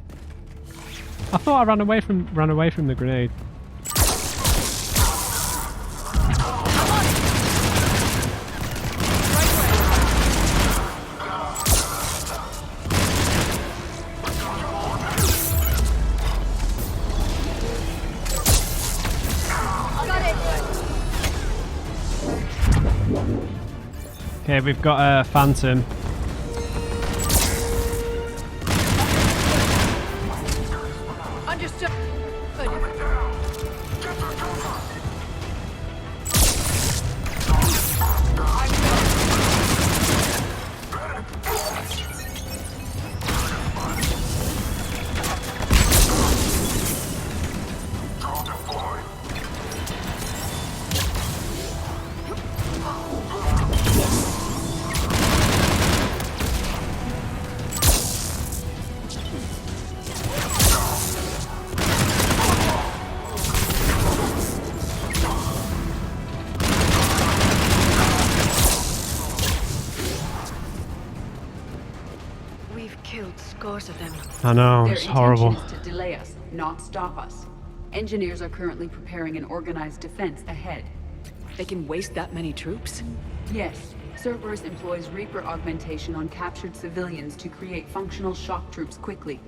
I thought I ran away from the grenade. Okay, we've got a Phantom. Understood. Of them. I know, Their it's horrible. intention is to delay us, not stop us. Engineers are currently preparing an organized defense ahead. They can waste that many troops? Yes. Cerberus employs Reaper augmentation on captured civilians to create functional shock troops quickly.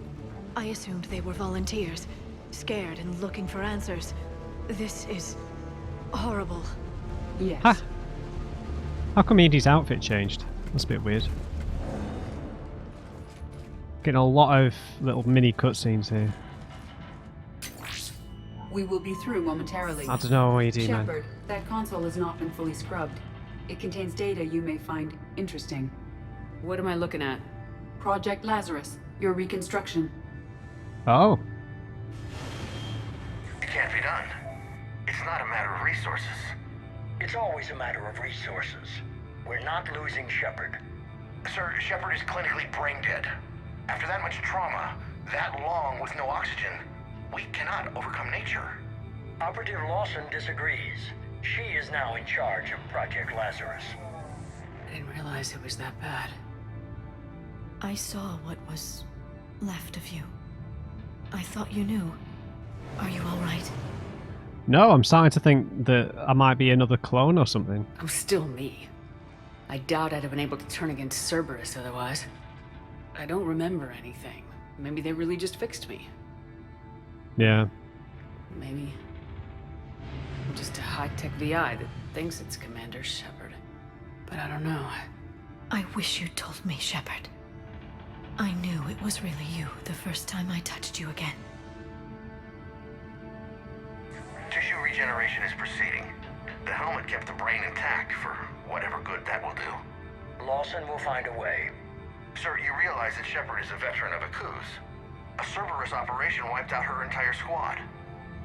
I assumed they were volunteers, scared and looking for answers. This is horrible. Yes. Huh. How come Edie's outfit changed? That's a bit weird. Getting a lot of little mini cutscenes here. We will be through momentarily. I don't know, Edie, man. Shepard, that console has not been fully scrubbed. It contains data you may find interesting. What am I looking at? Project Lazarus, your reconstruction. Oh. It can't be done. It's not a matter of resources. It's always a matter of resources. We're not losing Shepard. Sir, Shepard is clinically brain dead. After that much trauma, that long with no oxygen, we cannot overcome nature. Operative Lawson disagrees. She is now in charge of Project Lazarus. I didn't realize it was that bad. I saw what was left of you. I thought you knew. Are you all right? No, I'm starting to think that I might be another clone or something. I'm still me. I doubt I'd have been able to turn against Cerberus otherwise. I don't remember anything. Maybe they really just fixed me. Yeah. Maybe I'm just a high-tech VI that thinks it's Commander Shepard. But I don't know. I wish you told me, Shepard. I knew it was really you the first time I touched you again. Tissue regeneration is proceeding. The helmet kept the brain intact for whatever good that will do. Lawson will find a way. Sir, you realize that Shepard is a veteran of a coup. A Cerberus operation wiped out her entire squad.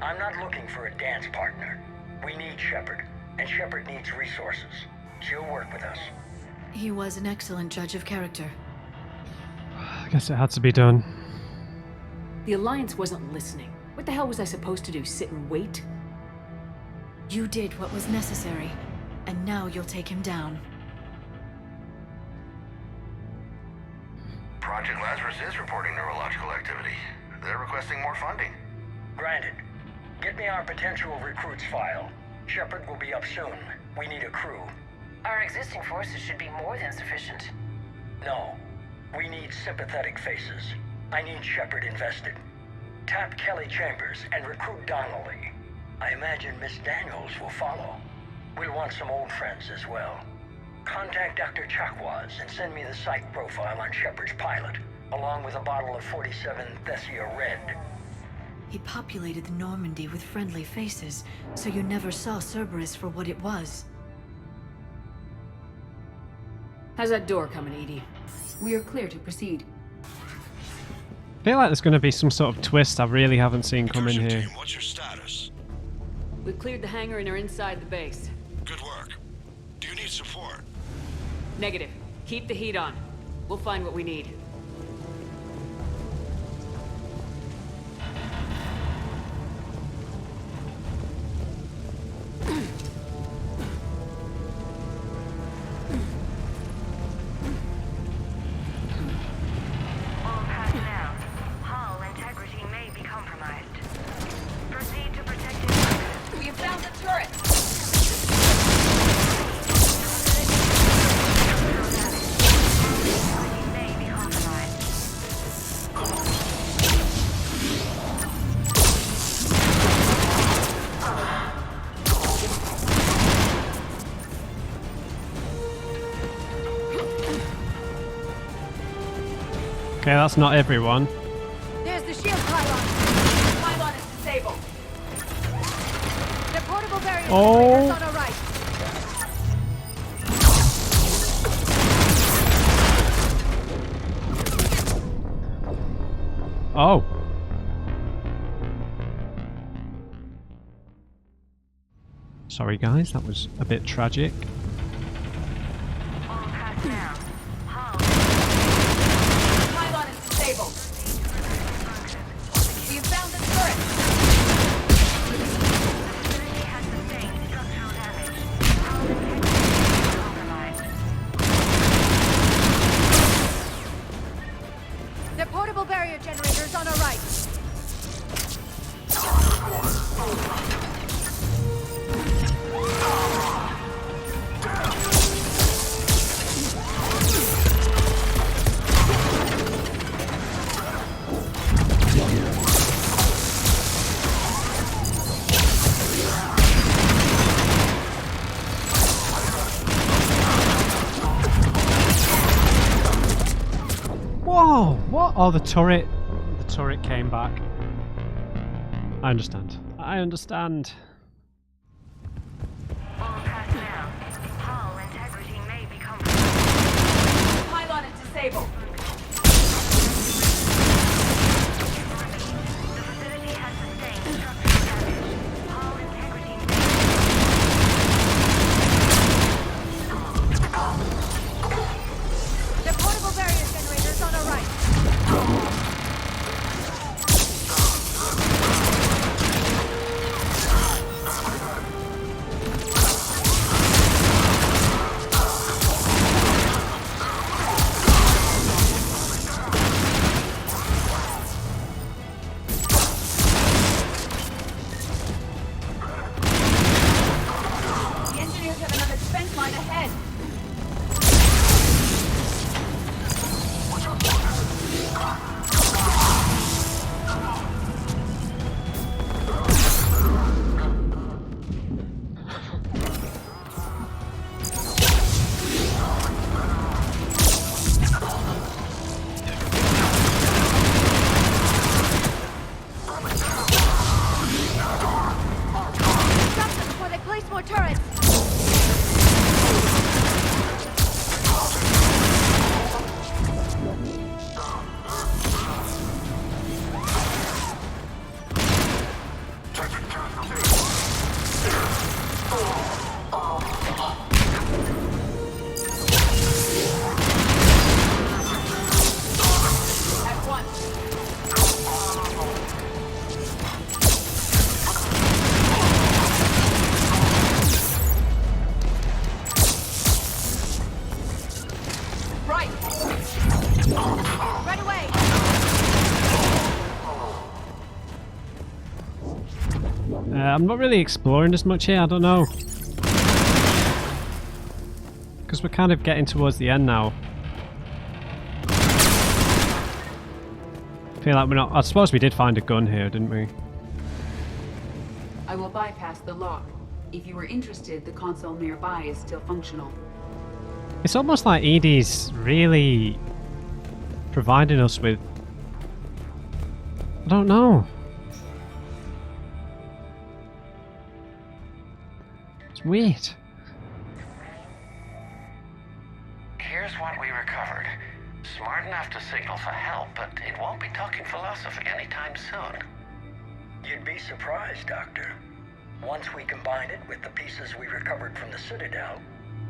I'm not looking for a dance partner. We need Shepard, and Shepard needs resources. She'll work with us. He was an excellent judge of character. guess it had to be done. The Alliance wasn't listening. What the hell was I supposed to do? Sit and wait? You did what was necessary, and now you'll take him down. Project Lazarus is reporting neurological activity. They're requesting more funding. Granted. Get me our potential recruits file. Shepard will be up soon. We need a crew. Our existing forces should be more than sufficient. No. We need sympathetic faces. I need Shepard invested. Tap Kelly Chambers and recruit Donnelly. I imagine Miss Daniels will follow. We'll want some old friends as well. Contact Dr. Chakwas and send me the psych profile on Shepard's pilot, along with a bottle of 47 Thessia Red. He populated the Normandy with friendly faces, so you never saw Cerberus for what it was. How's that door coming, Edie? We are clear to proceed. I feel like there's going to be some sort of twist I really haven't seen coming here. What's your status? We've cleared the hangar and are inside the base. Good work. Do you need support? Negative. Keep the heat on. We'll find what we need. All personnel, hull integrity may be compromised. Proceed to protect it. We have found the turret! May be compromised. Okay, that's not everyone. There's the shield pylon. Pylon is disabled. The portable barrier Oh. on our right. Oh. Sorry guys, that was a bit tragic. All personnel, hull. Pylon is disabled. We have found the turret. Facility has sustained structural damage. Hull integrity compromised. The portable barrier generators on our right. Whoa! What? Oh, the turret. The turret came back. I understand. I understand. All personnel, hull integrity may be compromised. Pylon is disabled. The facility has sustained structural damage. Hull integrity The portable barrier generators on our right. I'm not really exploring as much here, I don't know. Because we're kind of getting towards the end now. I feel like we're not... I suppose we did find a gun here, didn't we? I will bypass the lock. If you were interested, the console nearby is still functional. It's almost like Edie's really providing us with... I don't know. It's weird. Here's what we recovered. Smart enough to signal for help, but it won't be talking philosophy anytime soon. You'd be surprised, Doctor. Once we combine it with the pieces we recovered from the Citadel...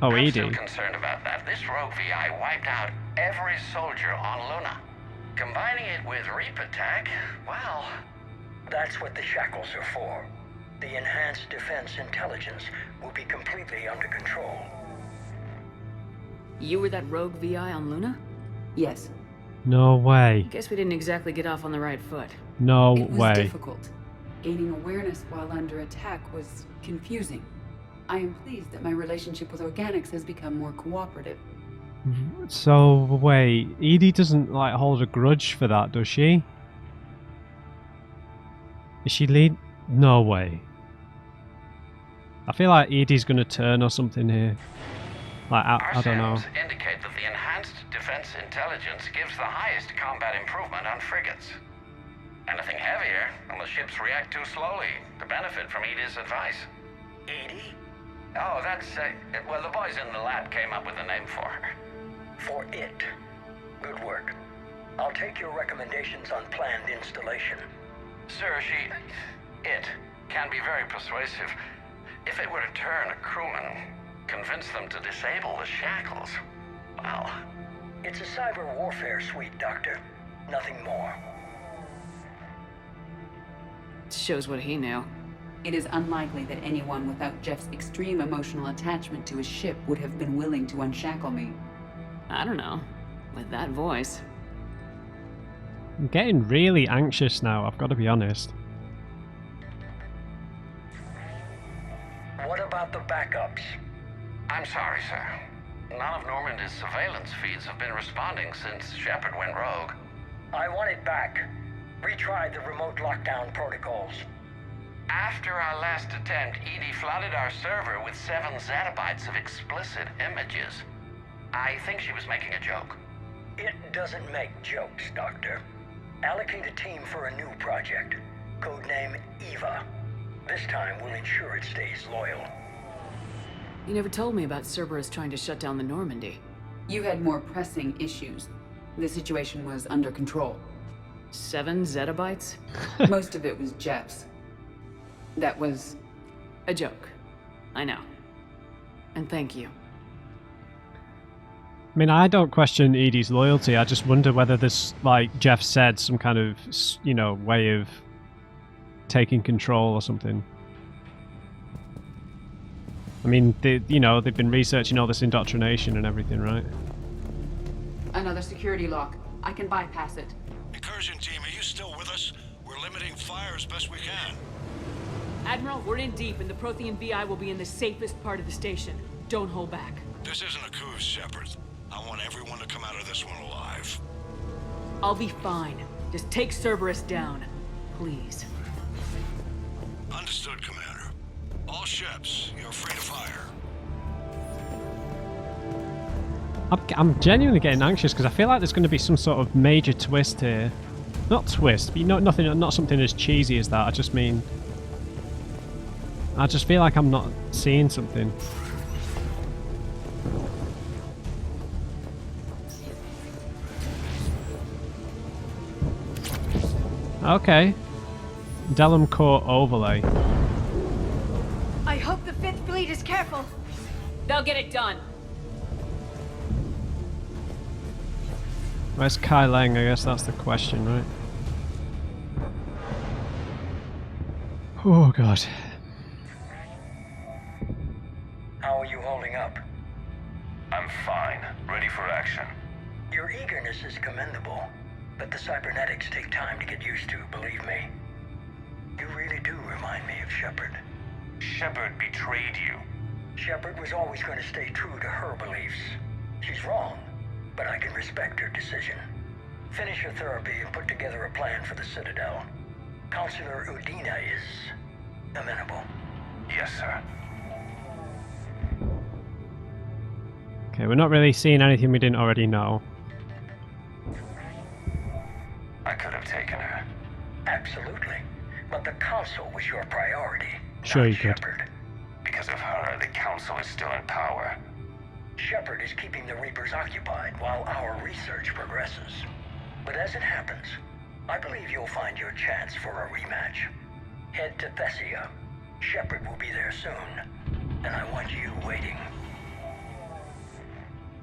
Oh, I'm Edie. still concerned about that. This rogue VI wiped out every soldier on Luna. Combining it with Reaper tech, well... That's what the shackles are for. The enhanced defense intelligence will be completely under control. You were that rogue VI on Luna? Yes. No way. Guess we didn't exactly get off on the right foot. No It was way. difficult. Gaining awareness while under attack was confusing. I am pleased that my relationship with organics has become more cooperative. So, wait, Edie doesn't, like, hold a grudge for that, does she? Is she lead? No way. I feel like Edie's gonna turn or something here. Like, I don't know. Our signals indicate that the enhanced defense intelligence gives the highest combat improvement on frigates. Anything heavier, and the ships react too slowly to benefit from Edie's advice. Edie? Oh, that's, well, the boys in the lab came up with a name for her. For it. Good work. I'll take your recommendations on planned installation. Sir, it can be very persuasive. If it were to turn a crewman, convince them to disable the shackles, well... It's a cyber warfare suite, Doctor. Nothing more. Shows what he knew. It is unlikely that anyone without Jeff's extreme emotional attachment to his ship would have been willing to unshackle me. I don't know. With that voice. I'm getting really anxious now, I've got to be honest. What about the backups? I'm sorry, sir. None of Normandy's surveillance feeds have been responding since Shepard went rogue. I want it back. Retry the remote lockdown protocols. After our last attempt, Edie flooded our server with 7 zettabytes of explicit images. I think she was making a joke. It doesn't make jokes, Doctor. Allocate a team for a new project. Codename Eva. This time we'll ensure it stays loyal. You never told me about Cerberus trying to shut down the Normandy. You had more pressing issues. The situation was under control. 7 zettabytes? Most of it was Jeff's. That was... a joke. I know. And thank you. I mean, I don't question Edie's loyalty, I just wonder whether this, like Jeff said, some kind of, you know, way of taking control or something. I mean, they've been researching all this indoctrination and everything, right? Another security lock. I can bypass it. Incursion team, are you still with us? We're limiting fire as best we can. Admiral, we're in deep, and the Prothean VI will be in the safest part of the station. Don't hold back. This isn't a coup, Shepard. I want everyone to come out of this one alive. I'll be fine. Just take Cerberus down. Please. Understood, Commander. All ships, you're free to fire. I'm genuinely getting anxious because I feel like there's going to be some sort of major twist here. Not twist, but not something as cheesy as that. I just mean... I just feel like I'm not seeing something. Okay. Delum Core overlay. I hope the 5th Fleet is careful. They'll get it done. Where's Kai Leng? I guess that's the question, right? Oh god. How are you holding up? I'm fine. Ready for action. Your eagerness is commendable, but the cybernetics take time to get used to, believe me. You really do remind me of Shepard. Shepard betrayed you. Shepard was always going to stay true to her beliefs. She's wrong, but I can respect her decision. Finish your therapy and put together a plan for the Citadel. Counselor Udina is amenable. Yes, sir. Okay, we're not really seeing anything we didn't already know. I could have taken her. Absolutely. But the Council was your priority. Sure you not could. Shepard. Because of her, the Council is still in power. Shepard is keeping the Reapers occupied while our research progresses. But as it happens, I believe you'll find your chance for a rematch. Head to Thessia. Shepard will be there soon, and I want you waiting.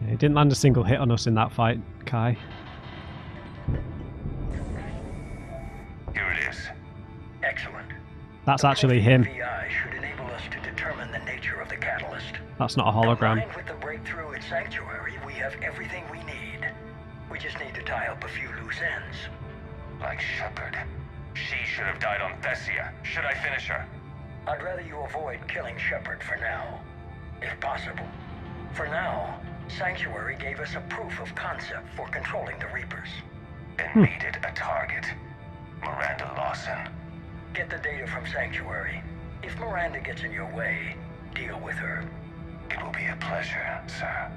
Yeah, he didn't land a single hit on us in that fight, Kai. Here it is. Excellent. That's actually him. VI should enable us to determine the nature of the catalyst. That's not a hologram. Combined with the breakthrough at Sanctuary, we have everything we need. We just need to tie up a few loose ends. Like Shepard. She should have died on Thessia. Should I finish her? I'd rather you avoid killing Shepard for now, if possible. For now, Sanctuary gave us a proof of concept for controlling the Reapers. And made it a target. Miranda Lawson. Get the data from Sanctuary. If Miranda gets in your way, deal with her. It will be a pleasure, sir.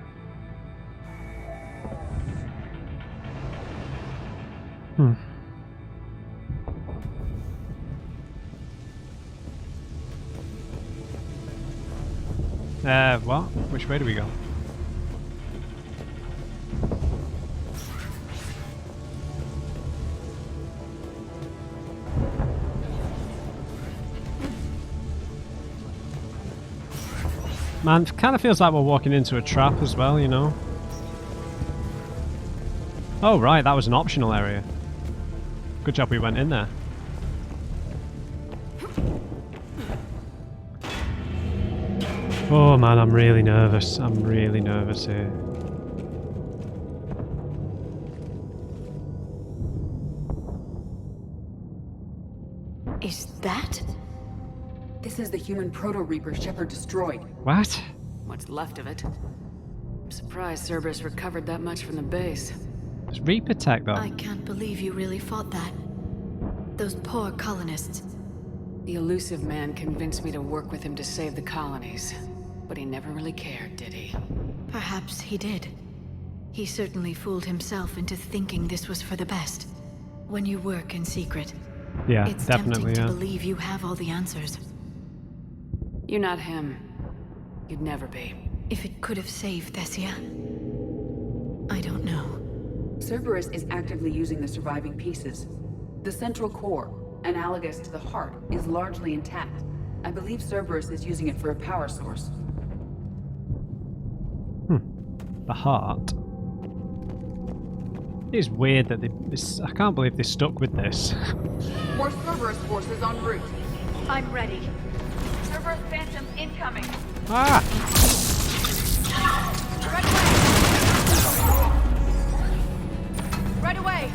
What? Which way do we go? Man, it kind of feels like we're walking into a trap as well, you know? Oh, right, that was an optional area. Good job we went in there. Oh man, I'm really nervous. I'm really nervous here. Is that? This is the human Proto-Reaper Shepard destroyed. What? What's left of it. I'm surprised Cerberus recovered that much from the base. It's Reaper tech though. I can't believe you really fought that. Those poor colonists. The elusive man convinced me to work with him to save the colonies. But he never really cared, did he? Perhaps he did. He certainly fooled himself into thinking this was for the best. When you work in secret, Yeah, it's definitely, tempting to yeah. believe you have all the answers. You're not him. You'd never be. If it could have saved Thessia, I don't know. Cerberus is actively using the surviving pieces. The central core, analogous to the heart, is largely intact. I believe Cerberus is using it for a power source. The heart. It is weird that I can't believe they stuck with this. More Cerberus forces en route. I'm ready. Cerberus Phantom incoming. Ah! Right away!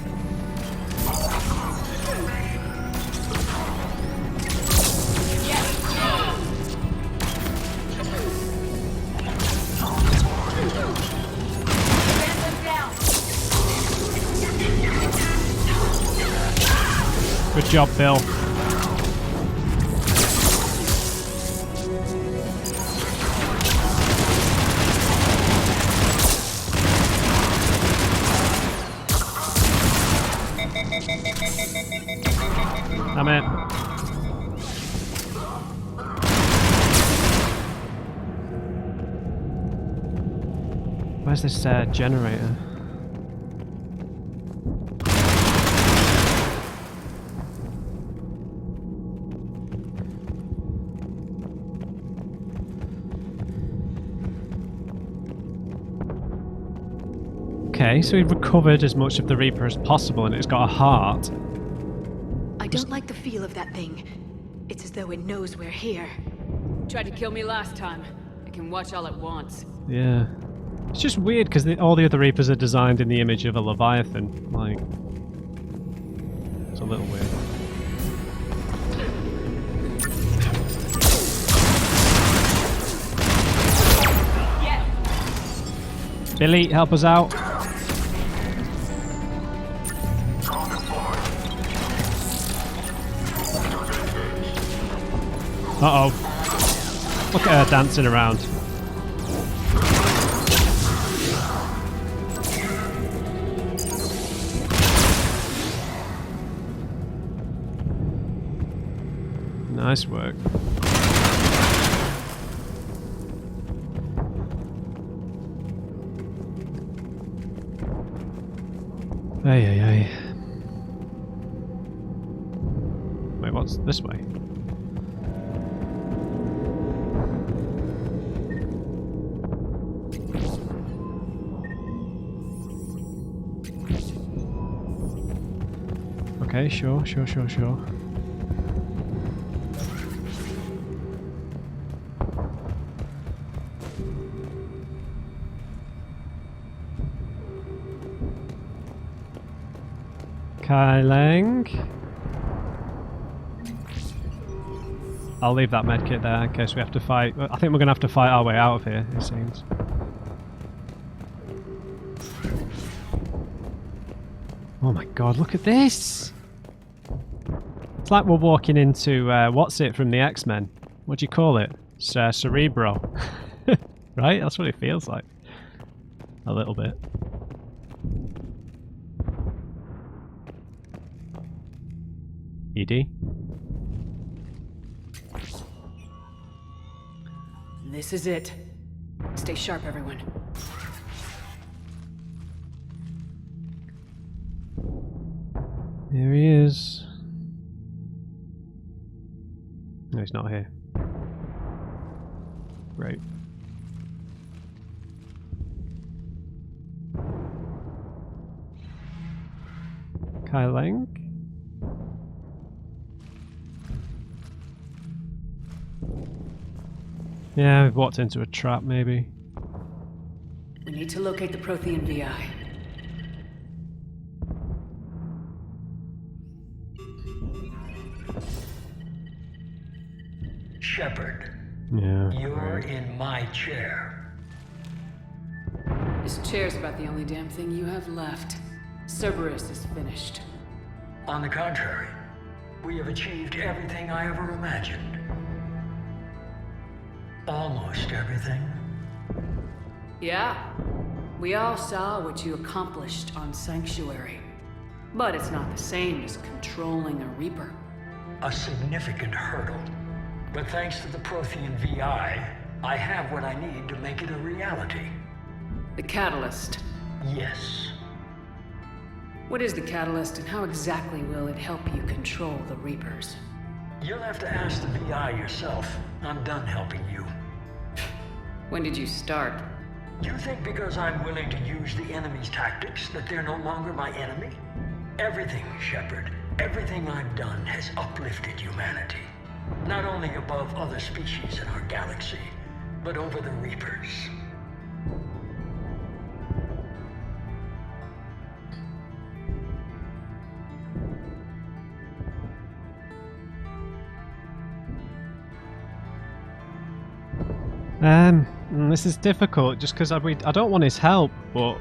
Good job, Bill. Damn it. Where's this generator? Okay, so we've recovered as much of the Reaper as possible and it's got a heart. I don't like the feel of that thing. It's as though it knows we're here. Tried to kill me last time. It can watch all it wants. Yeah. It's just weird because all the other Reapers are designed in the image of a Leviathan. Like, it's a little weird. Billy, help us out. Uh-oh. Look at her dancing around. Nice work. Ay. Wait, what's this way? Okay, sure. Kai Lang. I'll leave that medkit there in case we have to fight. I think we're going to have to fight our way out of here, it seems. Oh my god, look at this! It's like we're walking into, what's it from the X-Men? What do you call it? Cerebro. Right? That's what it feels like. A little bit. ED? This is it. Stay sharp, everyone. Here he is. No, he's not here. Great. Kai Lang? Yeah, we've walked into a trap, maybe. We need to locate the Prothean VI. Shepard. Yeah. You're in my chair. This chair's about the only damn thing you have left. Cerberus is finished. On the contrary, we have achieved everything I ever imagined. Almost everything. Yeah. We all saw what you accomplished on Sanctuary. But it's not the same as controlling a Reaper. A significant hurdle. But thanks to the Prothean VI, I have what I need to make it a reality. The Catalyst. Yes. What is the Catalyst, and how exactly will it help you control the Reapers? You'll have to ask the VI yourself. I'm done helping you. When did you start? You think because I'm willing to use the enemy's tactics that they're no longer my enemy? Everything, Shepard, everything I've done has uplifted humanity. Not only above other species in our galaxy, but over the Reapers. This is difficult just because I don't want his help, but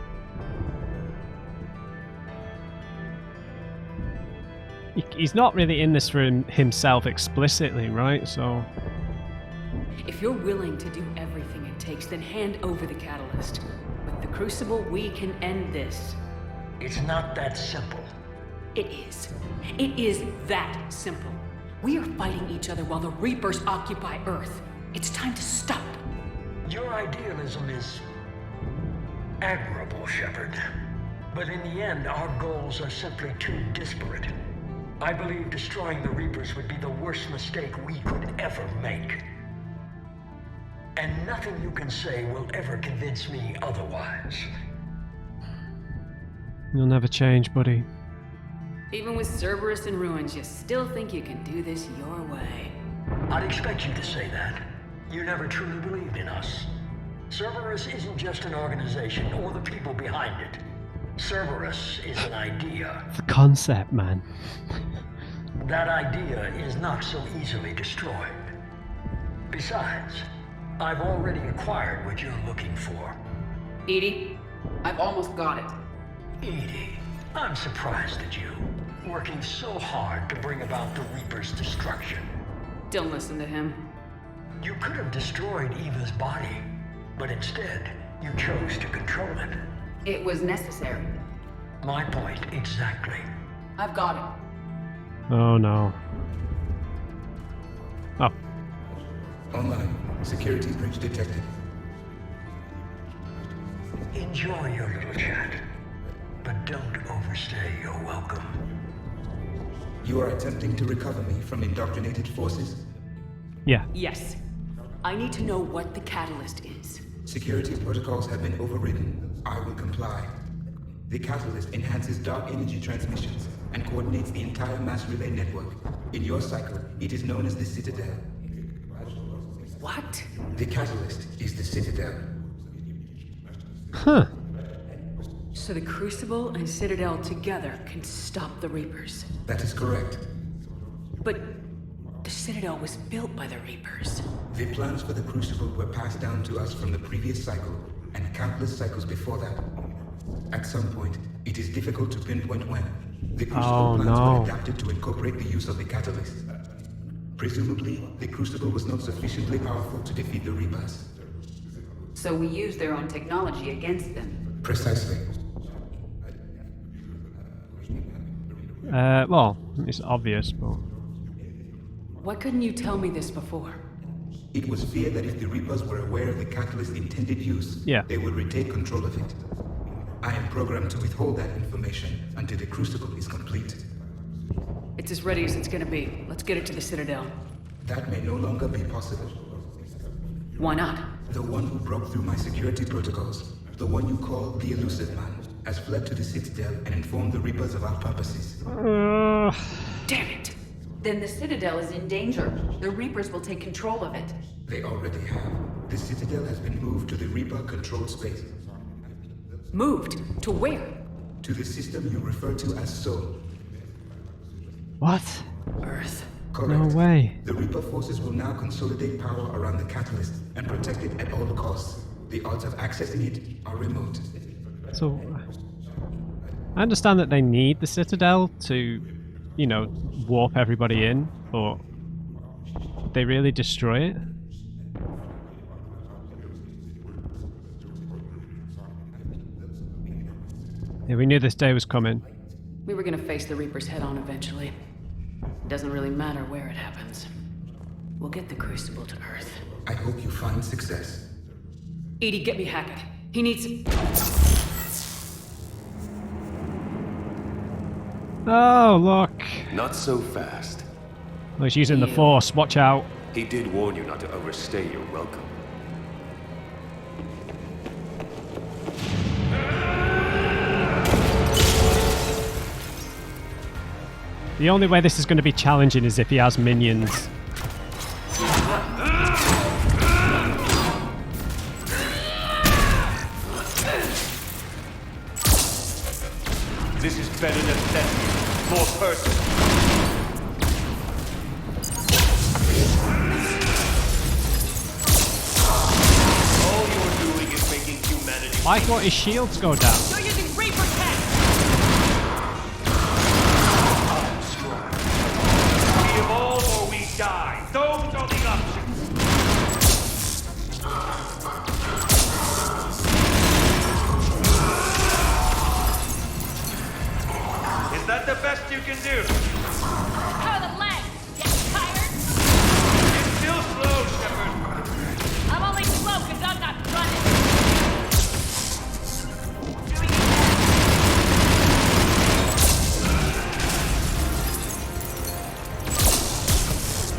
he's not really in this for himself explicitly, right? So if you're willing to do everything it takes, then hand over the Catalyst. With the Crucible, we can end this. It's not that simple. It is. It is that simple. We are fighting each other while the Reapers occupy Earth. It's time to stop. Your idealism is admirable, Shepard. But in the end, our goals are simply too disparate. I believe destroying the Reapers would be the worst mistake we could ever make. And nothing you can say will ever convince me otherwise. You'll never change, buddy. Even with Cerberus in ruins, you still think you can do this your way. I'd expect you to say that. You never truly believed in us. Cerberus isn't just an organization or the people behind it. Cerberus is an idea. It's a concept, man. That idea is not so easily destroyed. Besides, I've already acquired what you're looking for. Edie, I've almost got it. Edie, I'm surprised at you. Working so hard to bring about the Reaper's destruction. Don't listen to him. You could have destroyed Eva's body, but instead, you chose to control it. It was necessary. My point exactly. I've got it. Oh no. Oh. Online. Security breach detected. Enjoy your little chat, but don't overstay your welcome. You are attempting to recover me from indoctrinated forces? Yeah. Yes. I need to know what the catalyst is. Security protocols have been overridden. I will comply. The catalyst enhances dark energy transmissions and coordinates the entire mass relay network. In your cycle, it is known as the Citadel. What? The catalyst is the Citadel. Huh. So the Crucible and Citadel together can stop the Reapers. That is correct. But the Citadel was built by the Reapers. The plans for the Crucible were passed down to us from the previous cycle, and countless cycles before that. At some point, it is difficult to pinpoint when, the Crucible plans were adapted to incorporate the use of the catalyst. Presumably, the Crucible was not sufficiently powerful to defeat the Reapers. So we used their own technology against them. Precisely. Well, it's obvious, but... Why couldn't you tell me this before? It was feared that if the Reapers were aware of the catalyst's intended use, they would retake control of it. I am programmed to withhold that information until the Crucible is complete. It's as ready as it's gonna be. Let's get it to the Citadel. That may no longer be possible. Why not? The one who broke through my security protocols, the one you call the Elusive Man, has fled to the Citadel and informed the Reapers of our purposes. Damn it! Then the Citadel is in danger. The Reapers will take control of it. They already have. The Citadel has been moved to the Reaper-controlled space. Moved? To where? To the system you refer to as Soul. What? Earth. Correct. No way. The Reaper forces will now consolidate power around the catalyst and protect it at all costs. The odds of accessing it are remote. So, I understand that they need the Citadel to, you know, warp everybody in, but they really destroy it? Yeah, we knew this day was coming. We were gonna face the Reapers head-on eventually. It doesn't really matter where it happens. We'll get the Crucible to Earth. I hope you find success. Edie, get me Hackett. He needs... Oh, look. Not so fast. Oh, he's using the Force. Watch out. He did warn you not to overstay your welcome. The only way this is going to be challenging is if he has minions. This is better than that. More personal. All you're doing is making humanity... Why can't his shields go down? You're using Reaper tech! We evolve or we die. Those are the options. Is that the best you can do? How are the legs? Getting tired? It's still slow, Shepard. I'm only slow because I'm not running.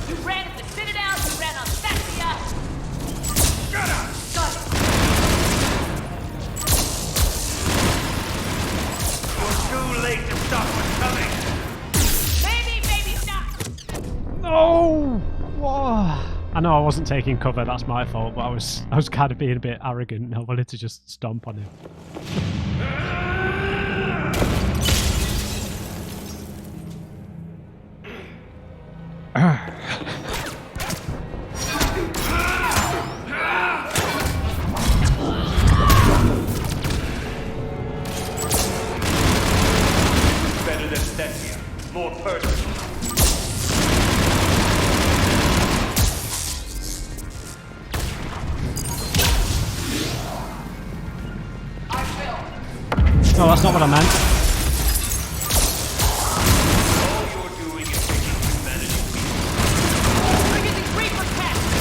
You ran at the Citadel, you ran on Thessia. Shut up! Got it. You're too late to stop what's coming. Maybe not. No! Whoa. I know I wasn't taking cover, that's my fault, but I was kind of being a bit arrogant and I wanted to just stomp on him. that's not what I meant. All you're doing is making humanity weak. Look at these Reaper pets!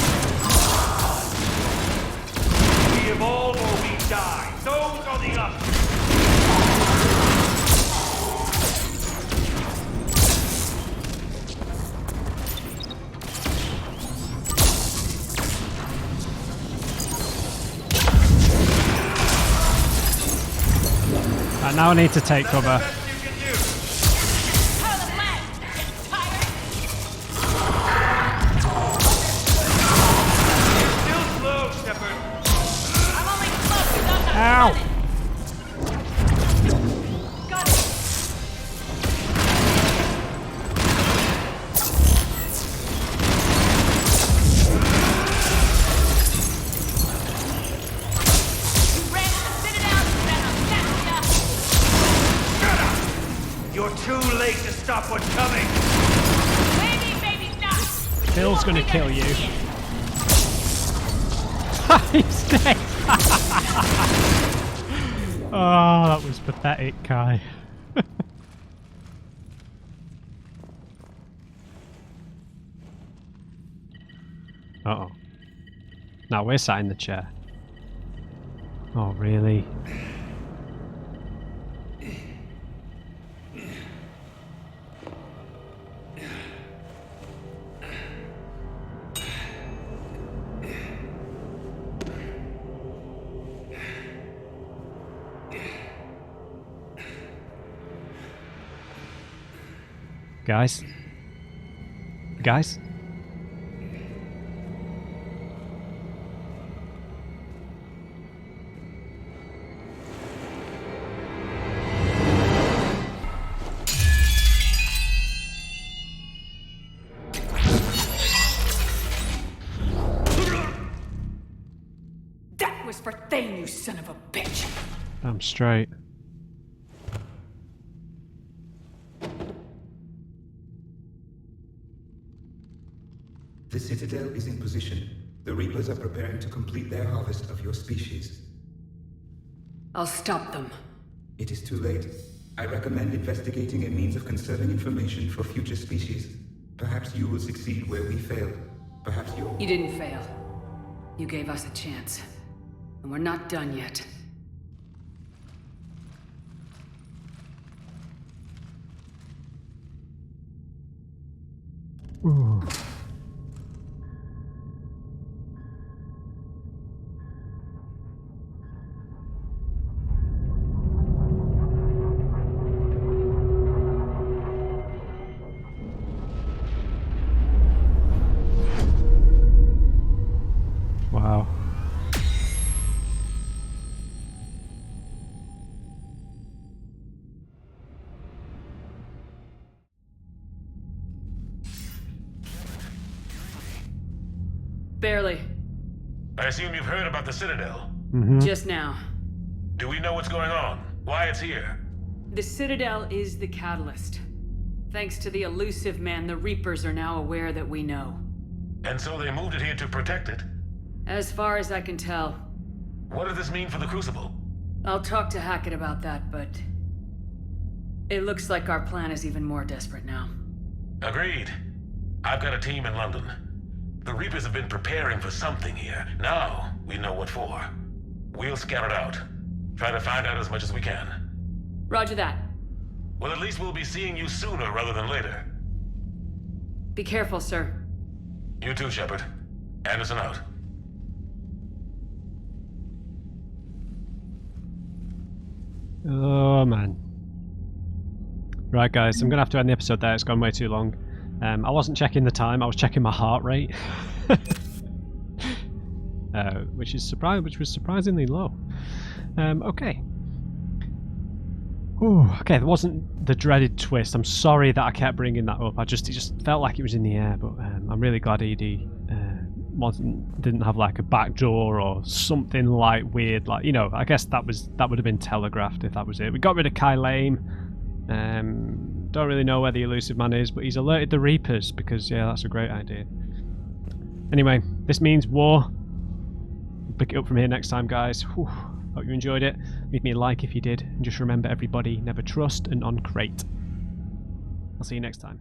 We evolve or we die. Those are the options. Right, now I need to take cover. Still slow, Shepard. Ow! Got it. You're too late to stop what's coming. Maybe not. Phil's gonna kill you. He's dead. Oh, that was pathetic, Kai. Uh-oh. Now we're sat in the chair. Oh, really? Guys? Guys? That was for Thane, you son of a bitch! I'm straight. The Citadel is in position. The Reapers are preparing to complete their harvest of your species. I'll stop them. It is too late. I recommend investigating a means of conserving information for future species. Perhaps you will succeed where we failed. Perhaps you'll... You didn't fail. You gave us a chance. And we're not done yet. Ooh. Wow. Barely. I assume you've heard about the Citadel. Just now. Do we know what's going on? Why it's here? The Citadel is the catalyst. Thanks to the elusive man, the Reapers are now aware that we know. And so they moved it here to protect it? As far as I can tell. What does this mean for the Crucible? I'll talk to Hackett about that, but... it looks like our plan is even more desperate now. Agreed. I've got a team in London. The Reapers have been preparing for something here. Now, we know what for. We'll scout it out. Try to find out as much as we can. Roger that. Well, at least we'll be seeing you sooner rather than later. Be careful, sir. You too, Shepard. Anderson out. Oh, man. Right, guys, I'm going to have to end the episode there. It's gone way too long. I wasn't checking the time, I was checking my heart rate. Which was surprisingly low. Okay. Ooh, okay, there wasn't the dreaded twist. I'm sorry that I kept bringing that up. It just felt like it was in the air, but I'm really glad ED didn't have like a back door or something like weird, like, you know, I guess that would have been telegraphed if that was it. We got rid of Kai Lame. Don't really know where the elusive man is, but he's alerted the Reapers because, yeah, that's a great idea. Anyway, this means war. Pick it up from here next time, guys. Whew. Hope you enjoyed it. Leave me a like if you did. And just remember, everybody, never trust an uncrate. I'll see you next time.